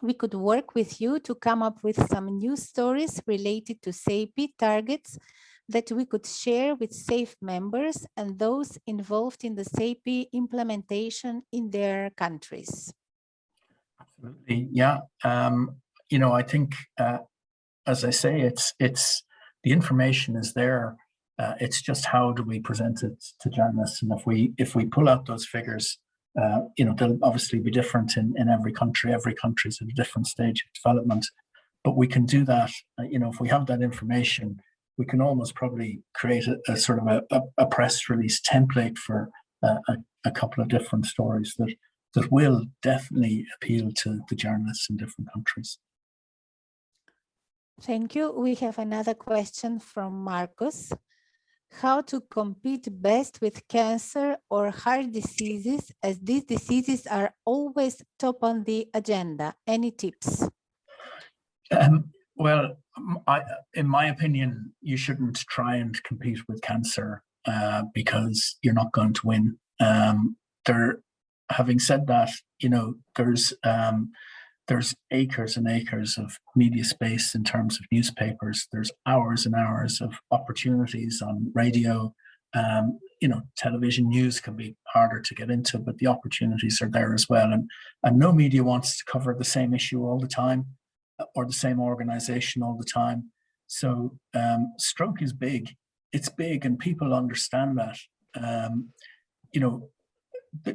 we could work with you to come up with some news stories related to SAPE targets that we could share with SAFE members and those involved in the SAPE implementation in their countries? Absolutely, yeah. I think, as I say, it's the information is there. It's just how do we present it to journalists, and if we pull out those figures, they'll obviously be different in every country. Every country is at a different stage of development, but we can do that. If we have that information, we can almost probably create a sort of a press release template for a couple of different stories that will definitely appeal to the journalists in different countries. Thank you. We have another question from Marcus. How to compete best with cancer or heart diseases, as these diseases are always top on the agenda? Any tips? Well, in my opinion, you shouldn't try and compete with cancer because you're not going to win. Having said that, there's acres and acres of media space in terms of newspapers. There's hours and hours of opportunities on radio. Television news can be harder to get into, but the opportunities are there as well. And no media wants to cover the same issue all the time or the same organization all the time. So stroke is big. It's big, and people understand that.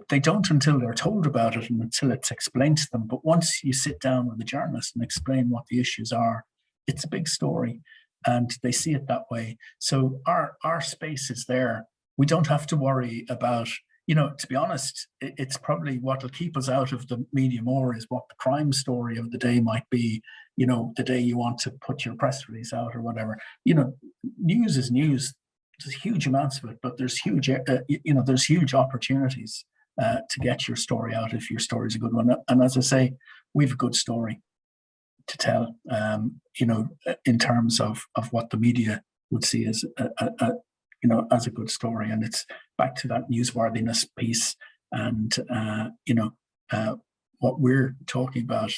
They don't until they're told about it and until it's explained to them. But once you sit down with a journalist and explain what the issues are, it's a big story, and they see it that way. So our space is there. we don't have to worry about, you know, to be honest, it's probably what will keep us out of the media more is what the crime story of the day might be, you know, the day you want to put your press release out or whatever. You know, news is news. There's huge amounts of it, but there's huge, you know, there's huge opportunities to get your story out if your story is a good one. And as I say, we have a good story to tell, you know, in terms of what the media would see as you know, as a good story. And it's back to that newsworthiness piece and, you know, what we're talking about,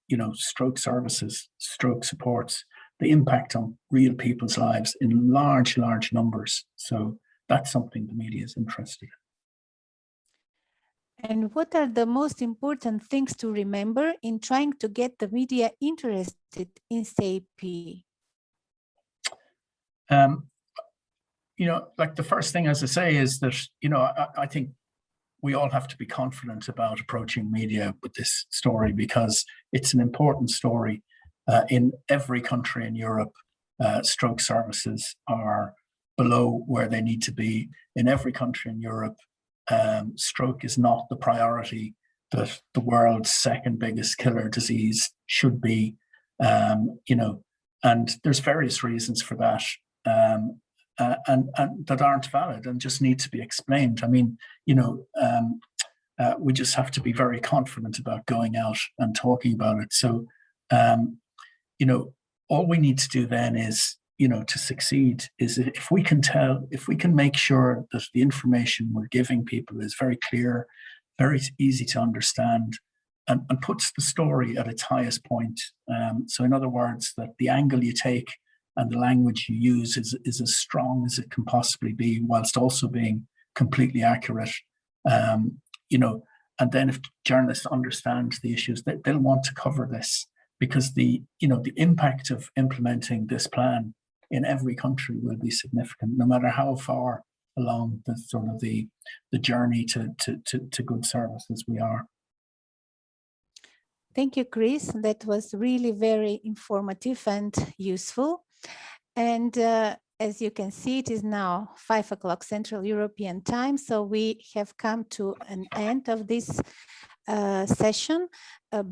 you know, stroke services, stroke supports, the impact on real people's lives in large, large numbers. So that's something the media is interested in. And what are the most important things to remember in trying to get the media interested in S.A.P.? You know, like the first thing, as I say, is that, you know, I think we all have to be confident about approaching media with this story because it's an important story. In every country in Europe, stroke services are below where they need to be. In every country in Europe, stroke is not the priority that the world's second biggest killer disease should be. You know, and there's various reasons for that. And that aren't valid and just need to be explained. I mean, you know, we just have to be very confident about going out and talking about it. So, you know, all we need to do then is, you know, to succeed is if we can make sure that the information we're giving people is very clear, very easy to understand, and puts the story at its highest point. So in other words, that the angle you take and the language you use is as strong as it can possibly be, whilst also being completely accurate. You know, and then if journalists understand the issues, they'll want to cover this because the impact of implementing this plan in every country will be significant, no matter how far along the sort of the journey to good services we are. Thank you, Chris. That was really very informative and useful. And as you can see, it is now 5 o'clock Central European time. So we have come to an end of this session.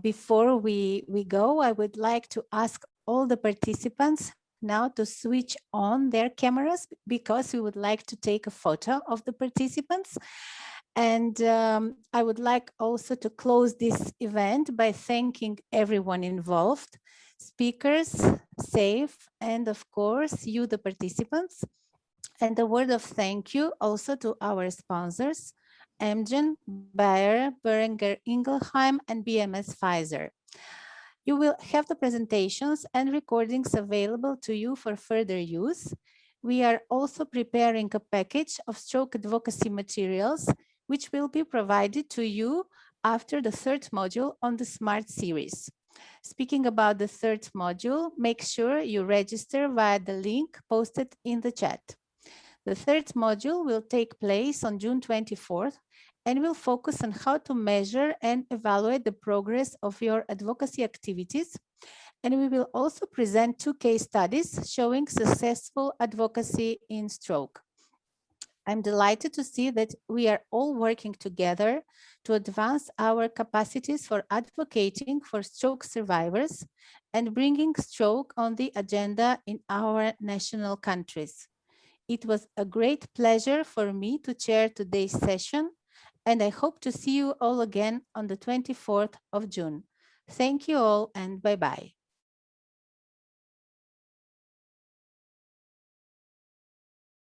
Before we go, I would like to ask all the participants now to switch on their cameras because we would like to take a photo of the participants. And I would like also to close this event by thanking everyone involved, speakers, SAFE, and of course, you, the participants. And a word of thank you also to our sponsors, Amgen, Bayer, Boehringer Ingelheim, and BMS Pfizer. You will have the presentations and recordings available to you for further use. We are also preparing a package of stroke advocacy materials, which will be provided to you after the 3rd module on the S.M.A.R.T series. Speaking about the 3rd module, make sure you register via the link posted in the chat. The 3rd module will take place on June 24th and will focus on how to measure and evaluate the progress of your advocacy activities. And we will also present 2 case studies showing successful advocacy in stroke. I'm delighted to see that we are all working together to advance our capacities for advocating for stroke survivors and bringing stroke on the agenda in our national countries. It was a great pleasure for me to chair today's session, and I hope to see you all again on the 24th of June. Thank you all and bye-bye.